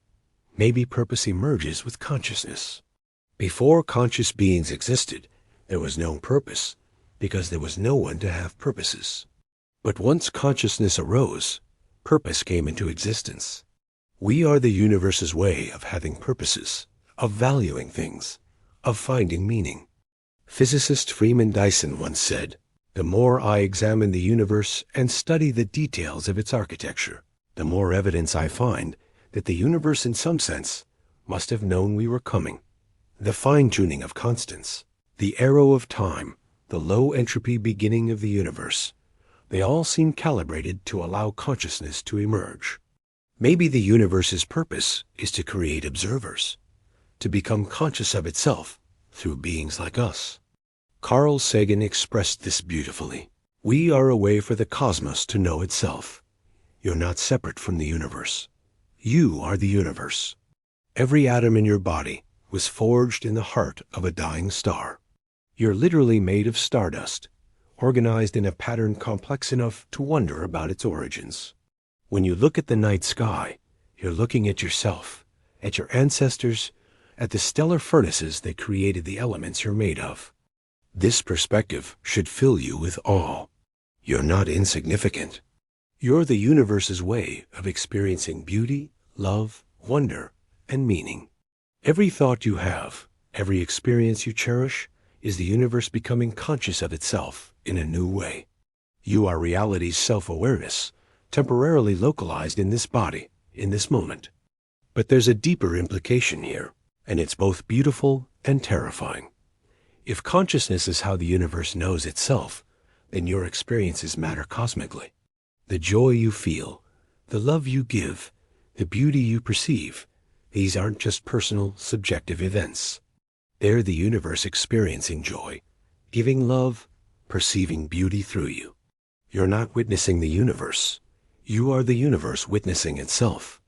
Maybe purpose emerges with consciousness. Before conscious beings existed, there was no purpose, because there was no one to have purposes. But once consciousness arose, purpose came into existence. We are the universe's way of having purposes, of valuing things, of finding meaning. Physicist Freeman Dyson once said, "The more I examine the universe and study the details of its architecture, the more evidence I find that the universe in some sense must have known we were coming." The fine-tuning of constants, the arrow of time, the low entropy beginning of the universe, they all seem calibrated to allow consciousness to emerge. Maybe the universe's purpose is to create observers, to become conscious of itself through beings like us. Carl Sagan expressed this beautifully. We are a way for the cosmos to know itself. You're not separate from the universe. You are the universe. Every atom in your body was forged in the heart of a dying star. You're literally made of stardust, organized in a pattern complex enough to wonder about its origins. When you look at the night sky, you're looking at yourself, at your ancestors, at the stellar furnaces that created the elements you're made of. This perspective should fill you with awe. You're not insignificant. You're the universe's way of experiencing beauty, love, wonder, and meaning. Every thought you have, every experience you cherish, is the universe becoming conscious of itself in a new way. You are reality's self-awareness, temporarily localized in this body, in this moment. But there's a deeper implication here, and it's both beautiful and terrifying. If consciousness is how the universe knows itself, then your experiences matter cosmically. The joy you feel, the love you give, the beauty you perceive, these aren't just personal, subjective events. They're the universe experiencing joy, giving love, perceiving beauty through you. You're not witnessing the universe. You are the universe witnessing itself.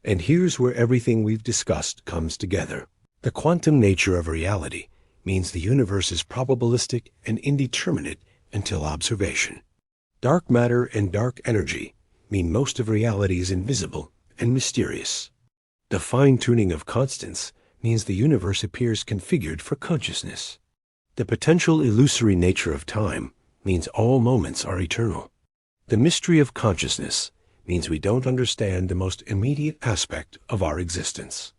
And here's where everything we've discussed comes together. The quantum nature of reality means the universe is probabilistic and indeterminate until observation. Dark matter and dark energy mean most of reality is invisible and mysterious. The fine-tuning of constants means the universe appears configured for consciousness. The potential illusory nature of time means all moments are eternal. The mystery of consciousness means we don't understand the most immediate aspect of our existence.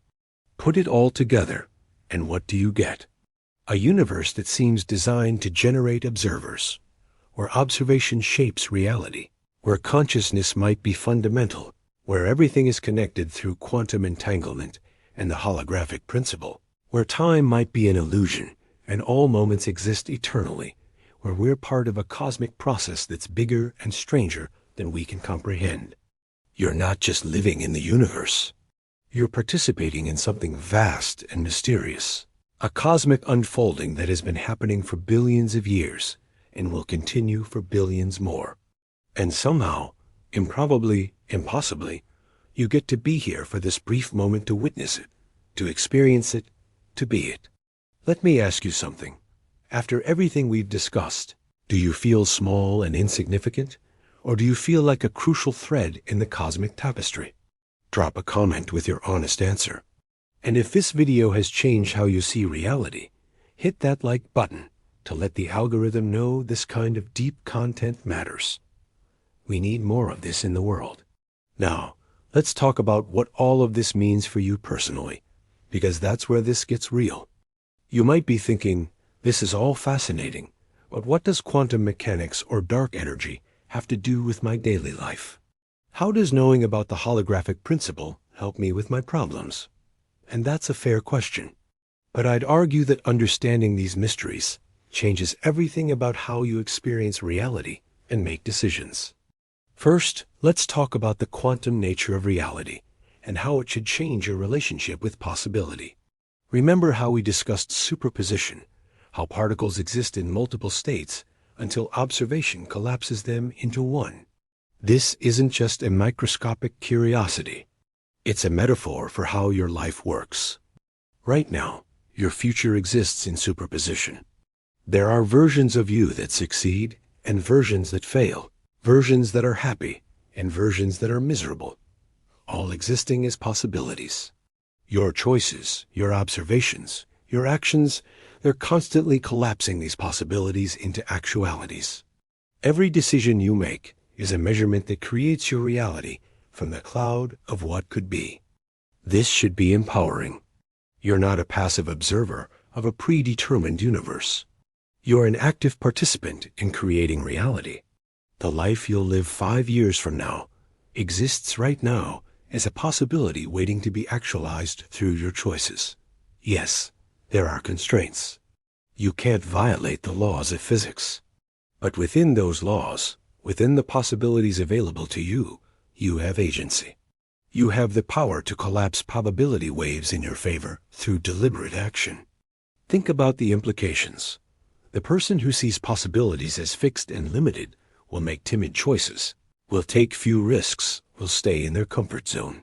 Put it all together, and what do you get? A universe that seems designed to generate observers, where observation shapes reality, where consciousness might be fundamental, where everything is connected through quantum entanglement and the holographic principle, where time might be an illusion and all moments exist eternally, where we're part of a cosmic process that's bigger and stranger than we can comprehend. You're not just living in the universe. You're participating in something vast and mysterious, a cosmic unfolding that has been happening for billions of years and will continue for billions more. And somehow, improbably, impossibly, you get to be here for this brief moment to witness it, to experience it, to be it. Let me ask you something. After everything we've discussed, do you feel small and insignificant, or do you feel like a crucial thread in the cosmic tapestry? Drop a comment with your honest answer. And if this video has changed how you see reality, hit that like button to let the algorithm know this kind of deep content matters. We need more of this in the world. Now, let's talk about what all of this means for you personally, because that's where this gets real. You might be thinking, this is all fascinating, but what does quantum mechanics or dark energy have to do with my daily life? How does knowing about the holographic principle help me with my problems? And that's a fair question. But I'd argue that understanding these mysteries changes everything about how you experience reality and make decisions. First, let's talk about the quantum nature of reality and how it should change your relationship with possibility. Remember how we discussed superposition, how particles exist in multiple states until observation collapses them into one. This isn't just a microscopic curiosity. It's a metaphor for how your life works. Right now, your future exists in superposition. There are versions of you that succeed and versions that fail, versions that are happy, and versions that are miserable, all existing as possibilities. Your choices, your observations, your actions, they're constantly collapsing these possibilities into actualities. Every decision you make is a measurement that creates your reality from the cloud of what could be. This should be empowering. You're not a passive observer of a predetermined universe. You're an active participant in creating reality. The life you'll live 5 years from now exists right now as a possibility waiting to be actualized through your choices. Yes, there are constraints. You can't violate the laws of physics. But within those laws, within the possibilities available to you, you have agency. You have the power to collapse probability waves in your favor through deliberate action. Think about the implications. The person who sees possibilities as fixed and limited will make timid choices, will take few risks, will stay in their comfort zone.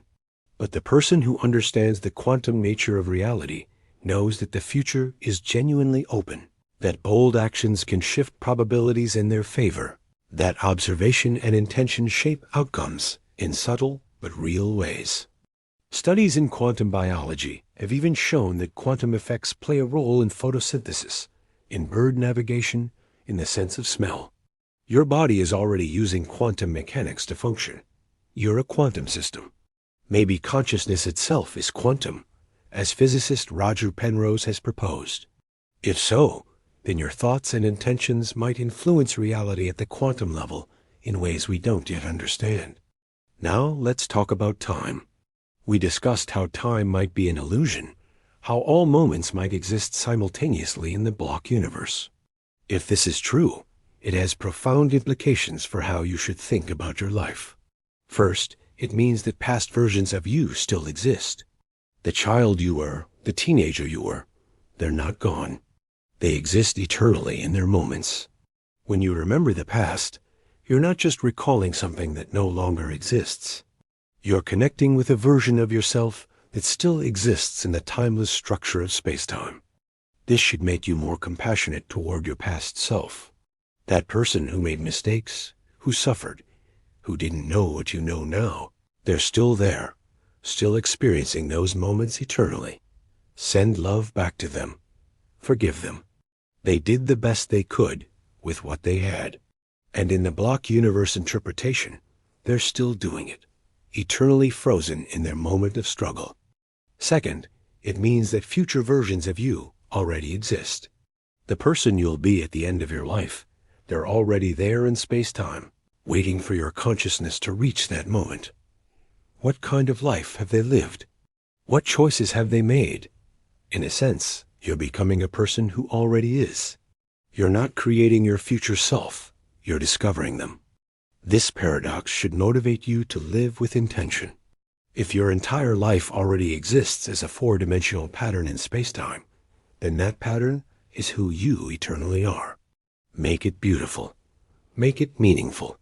But the person who understands the quantum nature of reality knows that the future is genuinely open, that bold actions can shift probabilities in their favor, that observation and intention shape outcomes in subtle but real ways. Studies in quantum biology have even shown that quantum effects play a role in photosynthesis, in bird navigation, in the sense of smell. Your body is already using quantum mechanics to function. You're a quantum system. Maybe consciousness itself is quantum, as physicist Roger Penrose has proposed. If so, then your thoughts and intentions might influence reality at the quantum level in ways we don't yet understand. Now let's talk about time. We discussed how time might be an illusion, how all moments might exist simultaneously in the block universe. If this is true, it has profound implications for how you should think about your life. First, it means that past versions of you still exist. The child you were, the teenager you were, they're not gone. They exist eternally in their moments. When you remember the past, you're not just recalling something that no longer exists. You're connecting with a version of yourself that still exists in the timeless structure of space-time. This should make you more compassionate toward your past self. That person who made mistakes, who suffered, who didn't know what you know now, they're still there, still experiencing those moments eternally. Send love back to them. Forgive them. They did the best they could with what they had. And in the block universe interpretation, they're still doing it, eternally frozen in their moment of struggle. Second, it means that future versions of you already exist. The person you'll be at the end of your life, they're already there in space-time, waiting for your consciousness to reach that moment. What kind of life have they lived? What choices have they made? In a sense, you're becoming a person who already is. You're not creating your future self, you're discovering them. This paradox should motivate you to live with intention. If your entire life already exists as a four-dimensional pattern in space-time, then that pattern is who you eternally are. Make it beautiful. Make it meaningful.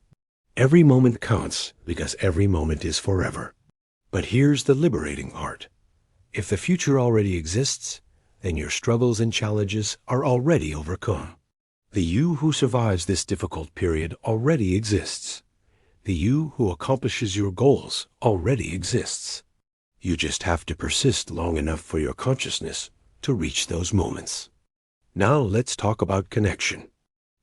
Every moment counts because every moment is forever. But here's the liberating part. If the future already exists, then your struggles and challenges are already overcome. The you who survives this difficult period already exists. The you who accomplishes your goals already exists. You just have to persist long enough for your consciousness to reach those moments. Now let's talk about connection.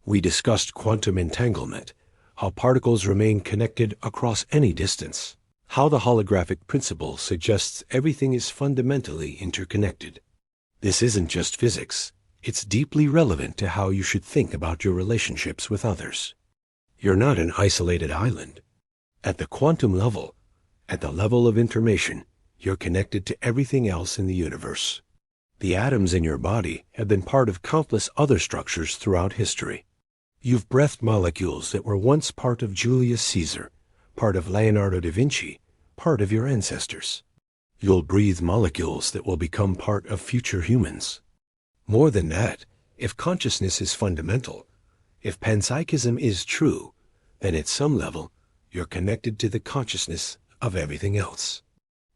We discussed quantum entanglement, how particles remain connected across any distance, how the holographic principle suggests everything is fundamentally interconnected. This isn't just physics. It's deeply relevant to how you should think about your relationships with others. You're not an isolated island. At the quantum level, at the level of information, you're connected to everything else in the universe. The atoms in your body have been part of countless other structures throughout history. You've breathed molecules that were once part of Julius Caesar, part of Leonardo da Vinci, part of your ancestors. You'll breathe molecules that will become part of future humans. More than that, if consciousness is fundamental, if panpsychism is true, then at some level, you're connected to the consciousness of everything else.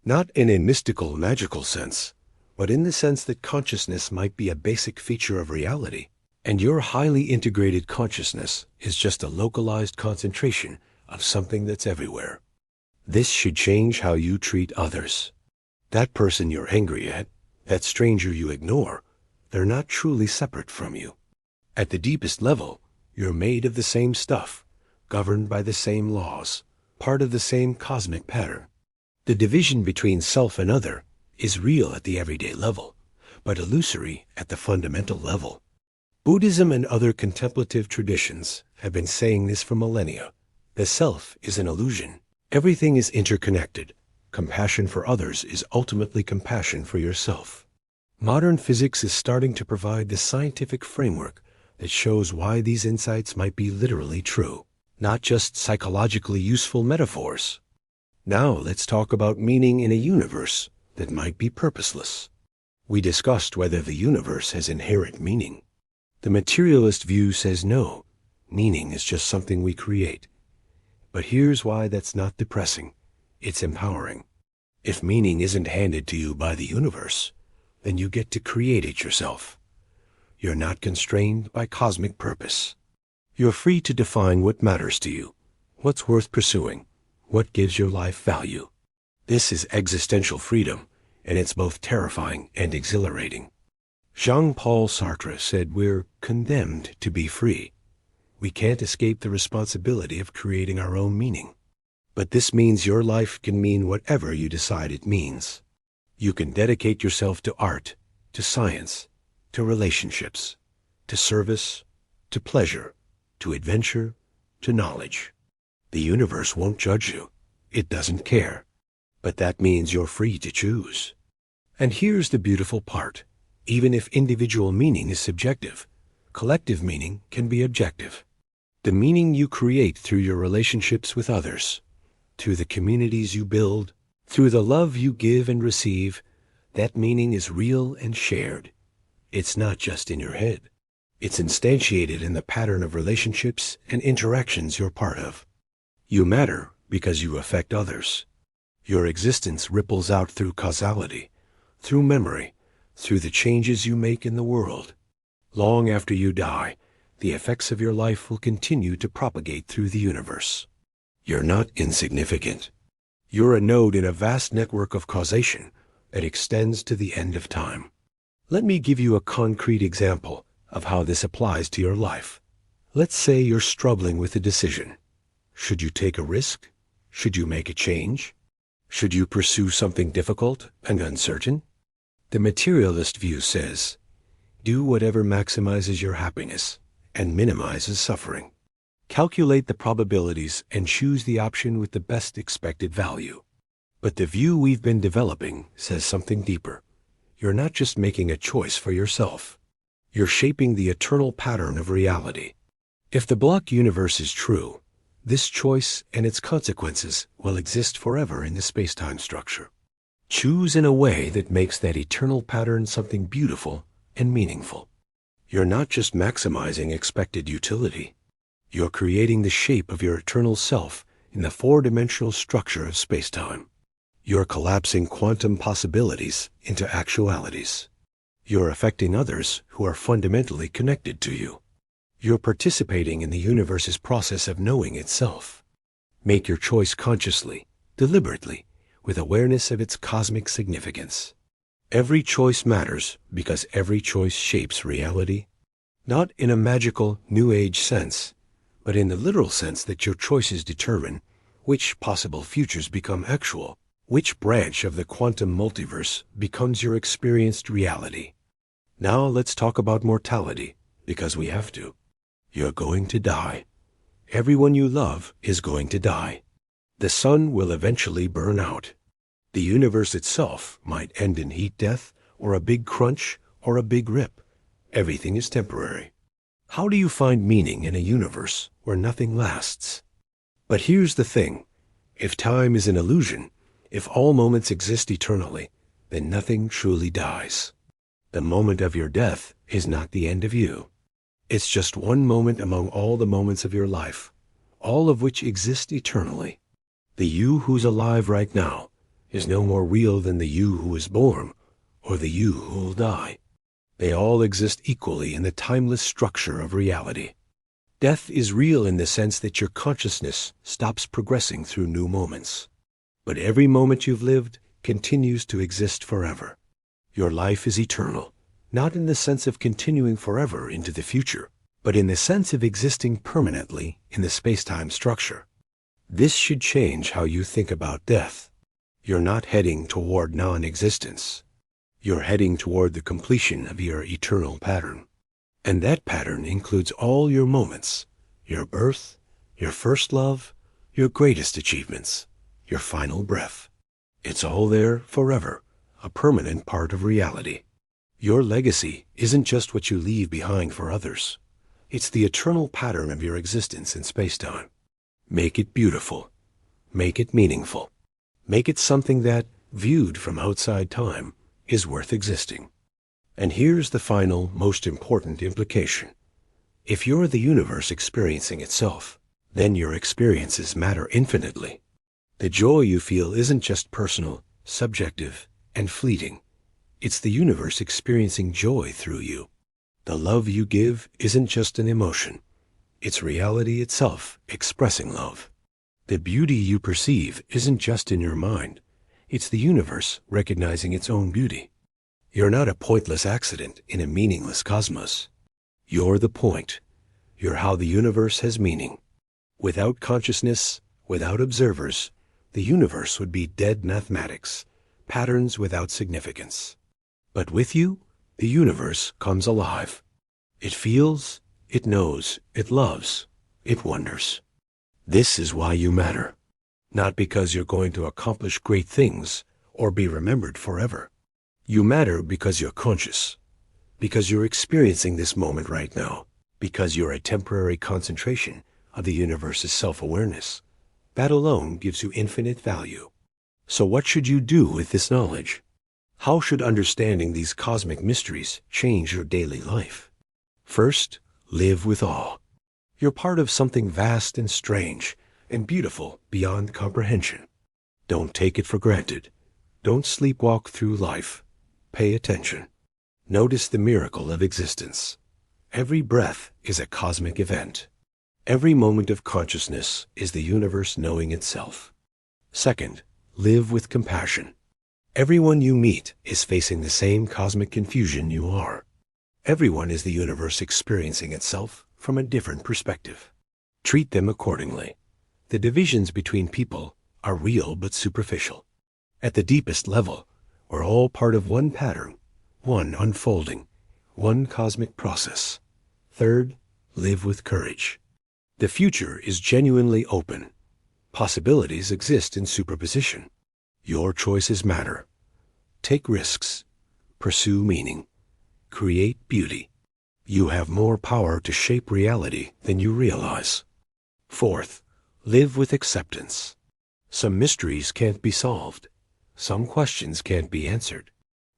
Not in a mystical, magical sense, but in the sense that consciousness might be a basic feature of reality. And your highly integrated consciousness is just a localized concentration of something that's everywhere. This should change how you treat others. That person you're angry at, that stranger you ignore, they're not truly separate from you. At the deepest level, you're made of the same stuff, governed by the same laws, part of the same cosmic pattern. The division between self and other is real at the everyday level, but illusory at the fundamental level. Buddhism and other contemplative traditions have been saying this for millennia. The self is an illusion. Everything is interconnected. Compassion for others is ultimately compassion for yourself. Modern physics is starting to provide the scientific framework that shows why these insights might be literally true, not just psychologically useful metaphors. Now let's talk about meaning in a universe that might be purposeless. We discussed whether the universe has inherent meaning. The materialist view says no, meaning is just something we create. But here's why that's not depressing. It's empowering. If meaning isn't handed to you by the universe, then you get to create it yourself. You're not constrained by cosmic purpose. You're free to define what matters to you, what's worth pursuing, what gives your life value. This is existential freedom, and it's both terrifying and exhilarating. Jean-Paul Sartre said we're condemned to be free. We can't escape the responsibility of creating our own meaning. But this means your life can mean whatever you decide it means. You can dedicate yourself to art, to science, to relationships, to service, to pleasure, to adventure, to knowledge. The universe won't judge you. It doesn't care. But that means you're free to choose. And here's the beautiful part. Even if individual meaning is subjective, collective meaning can be objective. The meaning you create through your relationships with others, through the communities you build, through the love you give and receive, that meaning is real and shared. It's not just in your head. It's instantiated in the pattern of relationships and interactions you're part of. You matter because you affect others. Your existence ripples out through causality, through memory, through the changes you make in the world. Long after you die, the effects of your life will continue to propagate through the universe. You're not insignificant. You're a node in a vast network of causation that extends to the end of time. Let me give you a concrete example of how this applies to your life. Let's say you're struggling with a decision. Should you take a risk? Should you make a change? Should you pursue something difficult and uncertain? The materialist view says, do whatever maximizes your happiness and minimizes suffering. Calculate the probabilities and choose the option with the best expected value. But the view we've been developing says something deeper. You're not just making a choice for yourself. You're shaping the eternal pattern of reality. If the block universe is true, this choice and its consequences will exist forever in the space-time structure. Choose in a way that makes that eternal pattern something beautiful and meaningful. You're not just maximizing expected utility. You're creating the shape of your eternal self in the four-dimensional structure of space-time. You're collapsing quantum possibilities into actualities. You're affecting others who are fundamentally connected to you. You're participating in the universe's process of knowing itself. Make your choice consciously, deliberately, with awareness of its cosmic significance. Every choice matters because every choice shapes reality, not in a magical New Age sense, but in the literal sense that your choices determine which possible futures become actual, which branch of the quantum multiverse becomes your experienced reality. Now let's talk about mortality, because we have to. You're going to die. Everyone you love is going to die. The sun will eventually burn out. The universe itself might end in heat death, or a big crunch, or a big rip. Everything is temporary. How do you find meaning in a universe where nothing lasts? But here's the thing. If time is an illusion, if all moments exist eternally, then nothing truly dies. The moment of your death is not the end of you. It's just one moment among all the moments of your life, all of which exist eternally. The you who's alive right now is no more real than the you who was born or the you who will die. They all exist equally in the timeless structure of reality. Death is real in the sense that your consciousness stops progressing through new moments. But every moment you've lived continues to exist forever. Your life is eternal, not in the sense of continuing forever into the future, but in the sense of existing permanently in the space-time structure. This should change how you think about death. You're not heading toward non-existence. You're heading toward the completion of your eternal pattern. And that pattern includes all your moments, your birth, your first love, your greatest achievements, your final breath. It's all there forever, a permanent part of reality. Your legacy isn't just what you leave behind for others. It's the eternal pattern of your existence in space-time. Make it beautiful. Make it meaningful. Make it something that, viewed from outside time, is worth existing. And here's the final, most important implication. If you're the universe experiencing itself, then your experiences matter infinitely. The joy you feel isn't just personal, subjective, and fleeting. It's the universe experiencing joy through you. The love you give isn't just an emotion. It's reality itself expressing love. The beauty you perceive isn't just in your mind. It's the universe recognizing its own beauty. You're not a pointless accident in a meaningless cosmos. You're the point. You're how the universe has meaning. Without consciousness, without observers, the universe would be dead mathematics, patterns without significance. But with you, the universe comes alive. It feels, it knows, it loves, it wonders. This is why you matter. Not because you're going to accomplish great things or be remembered forever. You matter because you're conscious, because you're experiencing this moment right now, because you're a temporary concentration of the universe's self-awareness. That alone gives you infinite value. So what should you do with this knowledge? How should understanding these cosmic mysteries change your daily life? First, live with awe. You're part of something vast and strange and beautiful beyond comprehension. Don't take it for granted. Don't sleepwalk through life. Pay attention. Notice the miracle of existence. Every breath is a cosmic event. Every moment of consciousness is the universe knowing itself. Second, live with compassion. Everyone you meet is facing the same cosmic confusion you are. Everyone is the universe experiencing itself from a different perspective. Treat them accordingly. The divisions between people are real but superficial. At the deepest level, we're all part of one pattern, one unfolding, one cosmic process. Third, live with courage. The future is genuinely open. Possibilities exist in superposition. Your choices matter. Take risks. Pursue meaning. Create beauty. You have more power to shape reality than you realize. Fourth, live with acceptance. Some mysteries can't be solved. Some questions can't be answered.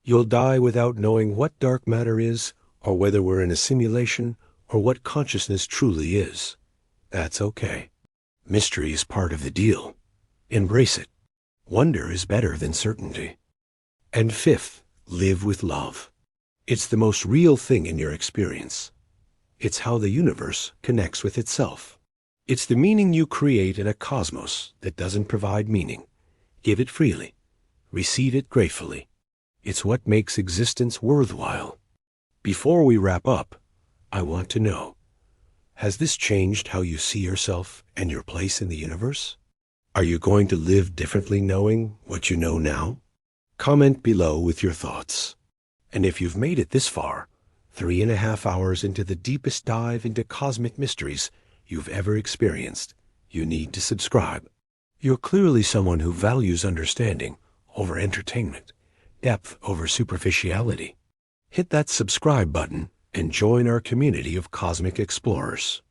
You'll die without knowing what dark matter is, or whether we're in a simulation, or what consciousness truly is. That's okay. Mystery is part of the deal. Embrace it. Wonder is better than certainty. And fifth, live with love. It's the most real thing in your experience. It's how the universe connects with itself. It's the meaning you create in a cosmos that doesn't provide meaning. Give it freely. Receive it gratefully. It's what makes existence worthwhile. Before we wrap up, I want to know, has this changed how you see yourself and your place in the universe? Are you going to live differently knowing what you know now? Comment below with your thoughts. And if you've made it this far, 3.5 hours into the deepest dive into cosmic mysteries you've ever experienced, you need to subscribe. You're clearly someone who values understanding over entertainment, depth over superficiality. Hit that subscribe button and join our community of cosmic explorers.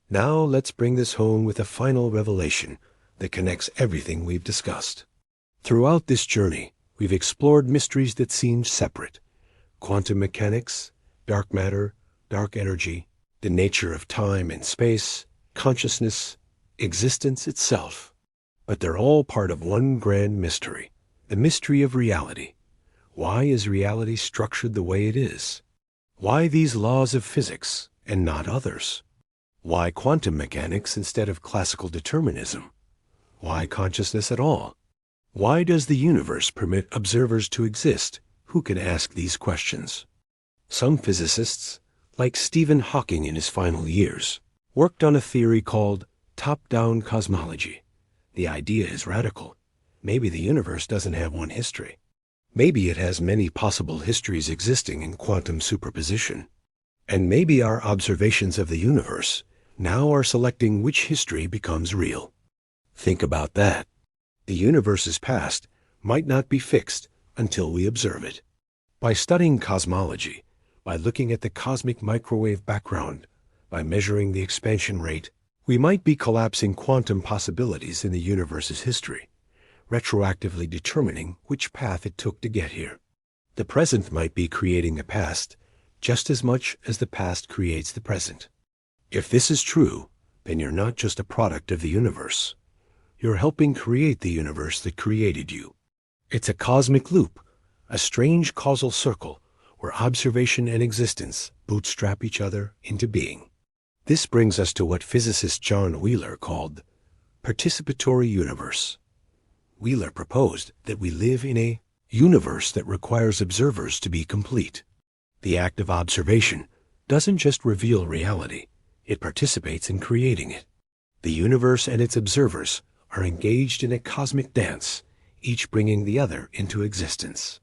Now let's bring this home with a final revelation that connects everything we've discussed. Throughout this journey, we've explored mysteries that seemed separate: quantum mechanics, dark matter, dark energy, the nature of time and space, consciousness, existence itself. But they're all part of one grand mystery, the mystery of reality. Why is reality structured the way it is? Why these laws of physics and not others? Why quantum mechanics instead of classical determinism? Why consciousness at all? Why does the universe permit observers to exist who can ask these questions? Some physicists, like Stephen Hawking in his final years, worked on a theory called top-down cosmology. The idea is radical. Maybe the universe doesn't have one history. Maybe it has many possible histories existing in quantum superposition. And maybe our observations of the universe now are selecting which history becomes real. Think about that. The universe's past might not be fixed until we observe it. By studying cosmology, by looking at the cosmic microwave background, by measuring the expansion rate, we might be collapsing quantum possibilities in the universe's history, retroactively determining which path it took to get here. The present might be creating a past just as much as the past creates the present. If this is true, then you're not just a product of the universe. You're helping create the universe that created you. It's a cosmic loop, a strange causal circle where observation and existence bootstrap each other into being. This brings us to what physicist John Wheeler called participatory universe. Wheeler proposed that we live in a universe that requires observers to be complete. The act of observation doesn't just reveal reality, it participates in creating it. The universe and its observers are engaged in a cosmic dance, each bringing the other into existence.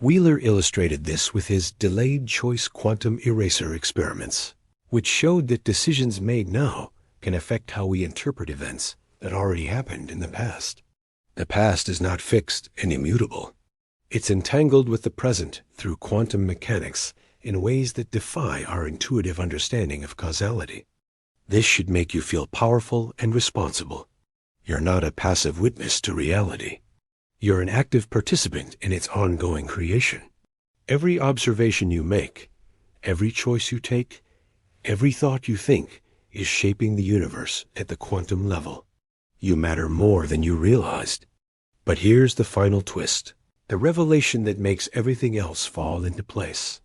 Wheeler illustrated this with his delayed choice quantum eraser experiments, which showed that decisions made now can affect how we interpret events that already happened in the past. The past is not fixed and immutable. It's entangled with the present through quantum mechanics in ways that defy our intuitive understanding of causality. This should make you feel powerful and responsible. You're not a passive witness to reality. You're an active participant in its ongoing creation. Every observation you make, every choice you take, every thought you think is shaping the universe at the quantum level. You matter more than you realized. But here's the final twist, the revelation that makes everything else fall into place.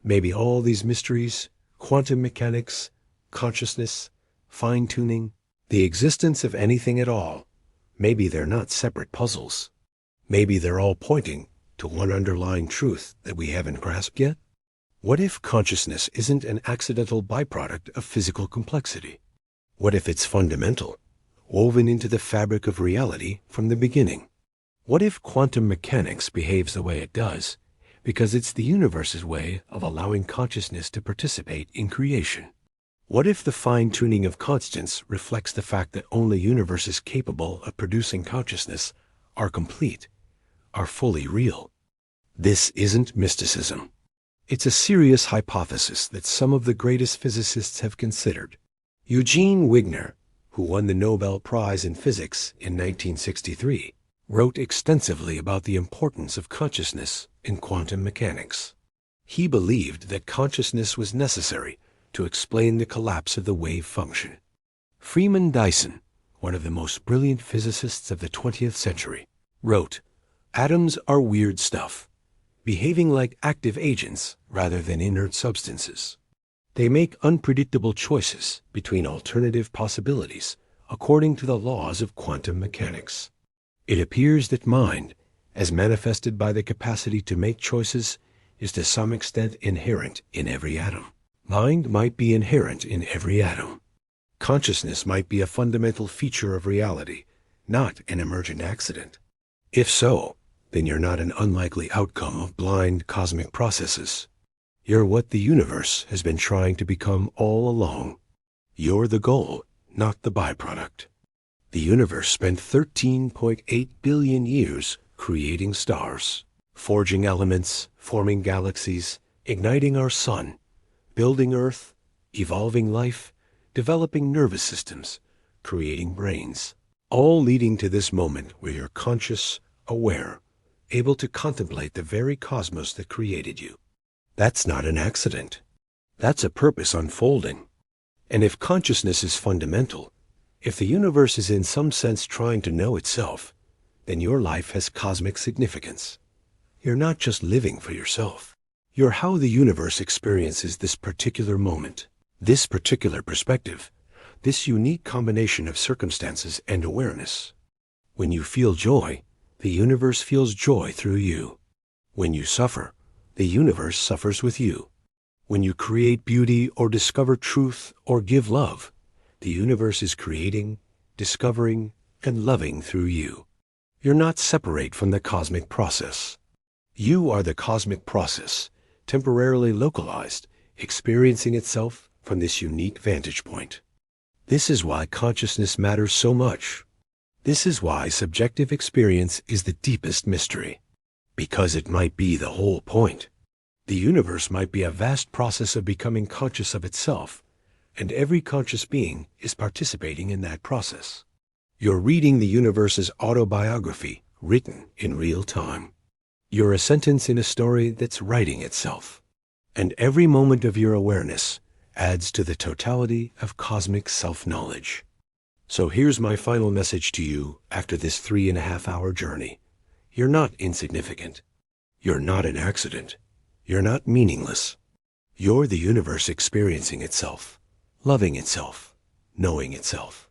Maybe all these mysteries, quantum mechanics, consciousness, fine-tuning, the existence of anything at all, maybe they're not separate puzzles. Maybe they're all pointing to one underlying truth that we haven't grasped yet. What if consciousness isn't an accidental byproduct of physical complexity? What if it's fundamental, woven into the fabric of reality from the beginning? What if quantum mechanics behaves the way it does because it's the universe's way of allowing consciousness to participate in creation? What if the fine-tuning of constants reflects the fact that only universes capable of producing consciousness are complete, are fully real? This isn't mysticism. It's a serious hypothesis that some of the greatest physicists have considered. Eugene Wigner, who won the Nobel Prize in Physics in 1963, wrote extensively about the importance of consciousness in quantum mechanics. He believed that consciousness was necessary to explain the collapse of the wave function. Freeman Dyson, one of the most brilliant physicists of the 20th century, wrote, "Atoms are weird stuff, behaving like active agents rather than inert substances. They make unpredictable choices between alternative possibilities according to the laws of quantum mechanics. It appears that mind, as manifested by the capacity to make choices, is to some extent inherent in every atom. Mind might be inherent in every atom. Consciousness might be a fundamental feature of reality, not an emergent accident. If so, then you're not an unlikely outcome of blind cosmic processes. You're what the universe has been trying to become all along. You're the goal, not the byproduct." The universe spent 13.8 billion years creating stars, forging elements, forming galaxies, igniting our sun, building Earth, evolving life, developing nervous systems, creating brains, all leading to this moment where you're conscious, aware, able to contemplate the very cosmos that created you. That's not an accident. That's a purpose unfolding. And if consciousness is fundamental, if the universe is in some sense trying to know itself, then your life has cosmic significance. You're not just living for yourself. You're how the universe experiences this particular moment, this particular perspective, this unique combination of circumstances and awareness. When you feel joy, the universe feels joy through you. When you suffer, the universe suffers with you. When you create beauty or discover truth or give love, the universe is creating, discovering, and loving through you. You're not separate from the cosmic process. You are the cosmic process, temporarily localized, experiencing itself from this unique vantage point. This is why consciousness matters so much. This is why subjective experience is the deepest mystery. Because it might be the whole point. The universe might be a vast process of becoming conscious of itself, and every conscious being is participating in that process. You're reading the universe's autobiography, written in real time. You're a sentence in a story that's writing itself. And every moment of your awareness adds to the totality of cosmic self-knowledge. So here's my final message to you after this 3.5-hour journey. You're not insignificant. You're not an accident. You're not meaningless. You're the universe experiencing itself, loving itself, knowing itself.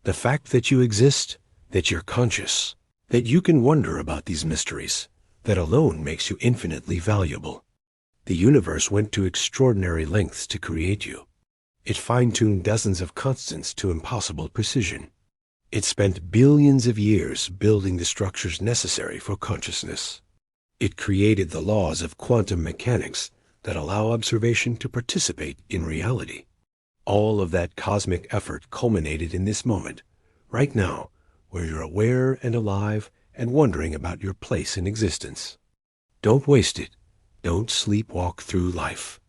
The fact that you exist, that you're conscious, that you can wonder about these mysteries, that alone makes you infinitely valuable. The universe went to extraordinary lengths to create you. It fine-tuned dozens of constants to impossible precision. It spent billions of years building the structures necessary for consciousness. It created the laws of quantum mechanics that allow observation to participate in reality. All of that cosmic effort culminated in this moment, right now, where you're aware and alive and wondering about your place in existence. Don't waste it. Don't sleepwalk through life.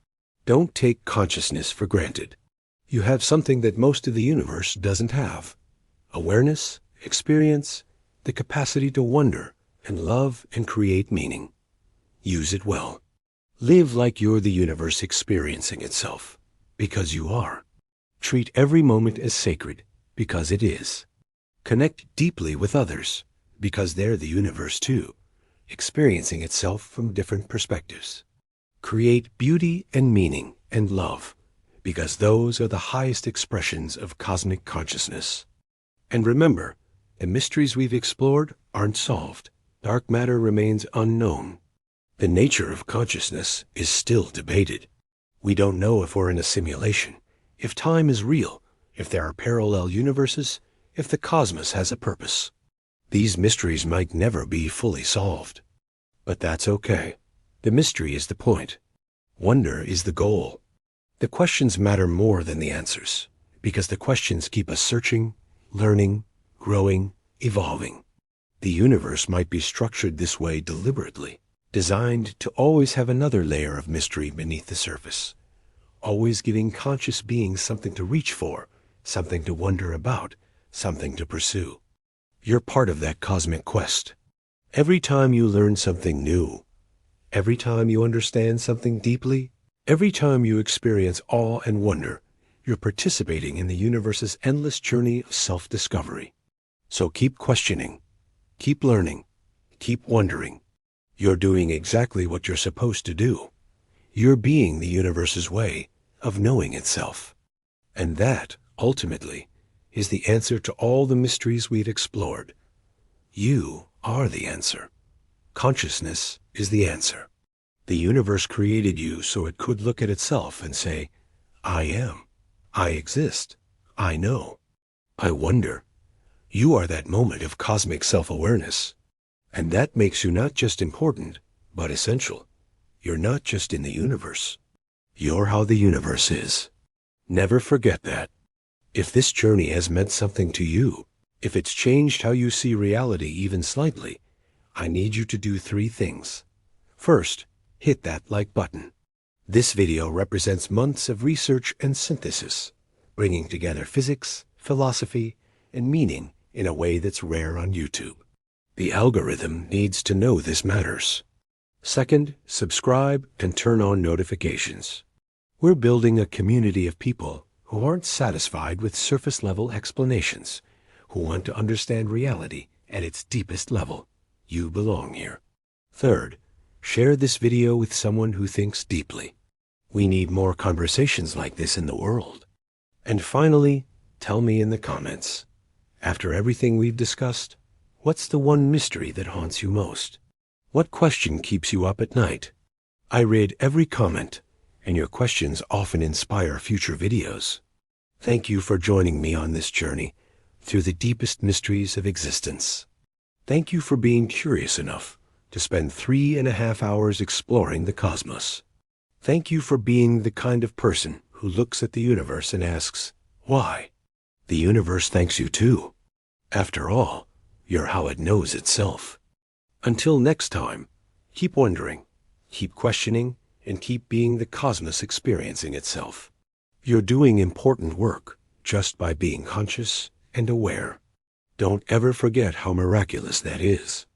Don't take consciousness for granted. You have something that most of the universe doesn't have. Awareness, experience, the capacity to wonder and love and create meaning. Use it well. Live like you're the universe experiencing itself, because you are. Treat every moment as sacred, because it is. Connect deeply with others, because they're the universe too, experiencing itself from different perspectives. Create beauty and meaning and love, because those are the highest expressions of cosmic consciousness. And remember, the mysteries we've explored aren't solved. Dark matter remains unknown. The nature of consciousness is still debated. We don't know if we're in a simulation, if time is real, if there are parallel universes, if the cosmos has a purpose. These mysteries might never be fully solved. But that's okay. The mystery is the point. Wonder is the goal. The questions matter more than the answers, because the questions keep us searching, learning, growing, evolving. The universe might be structured this way deliberately, designed to always have another layer of mystery beneath the surface, always giving conscious beings something to reach for, something to wonder about, something to pursue. You're part of that cosmic quest. Every time you learn something new, every time you understand something deeply, every time you experience awe and wonder, you're participating in the universe's endless journey of self-discovery. So keep questioning, keep learning, keep wondering. You're doing exactly what you're supposed to do. You're being the universe's way of knowing itself. And that, ultimately, is the answer to all the mysteries we've explored. You are the answer. Consciousness is the answer. The universe created you so it could look at itself and say, I am. I exist. I know. I wonder. You are that moment of cosmic self-awareness. And that makes you not just important, but essential. You're not just in the universe. You're how the universe is. Never forget that. If this journey has meant something to you, if it's changed how you see reality even slightly, I need you to do 3 things. First, hit that like button. This video represents months of research and synthesis, bringing together physics, philosophy, and meaning in a way that's rare on YouTube. The algorithm needs to know this matters. Second, subscribe and turn on notifications. We're building a community of people who aren't satisfied with surface-level explanations, who want to understand reality at its deepest level. You belong here. Third, Share this video with someone who thinks deeply. We need more conversations like this in the world. And finally, tell me in the comments, after everything we've discussed, what's the one mystery that haunts you most? What question keeps you up at night? I read every comment, and your questions often inspire future videos. Thank you for joining me on this journey through the deepest mysteries of existence. Thank you for being curious enough to spend 3.5 hours exploring the cosmos. Thank you for being the kind of person who looks at the universe and asks, why? The universe thanks you too. After all, you're how it knows itself. Until next time, keep wondering, keep questioning, and keep being the cosmos experiencing itself. You're doing important work just by being conscious and aware. Don't ever forget how miraculous that is.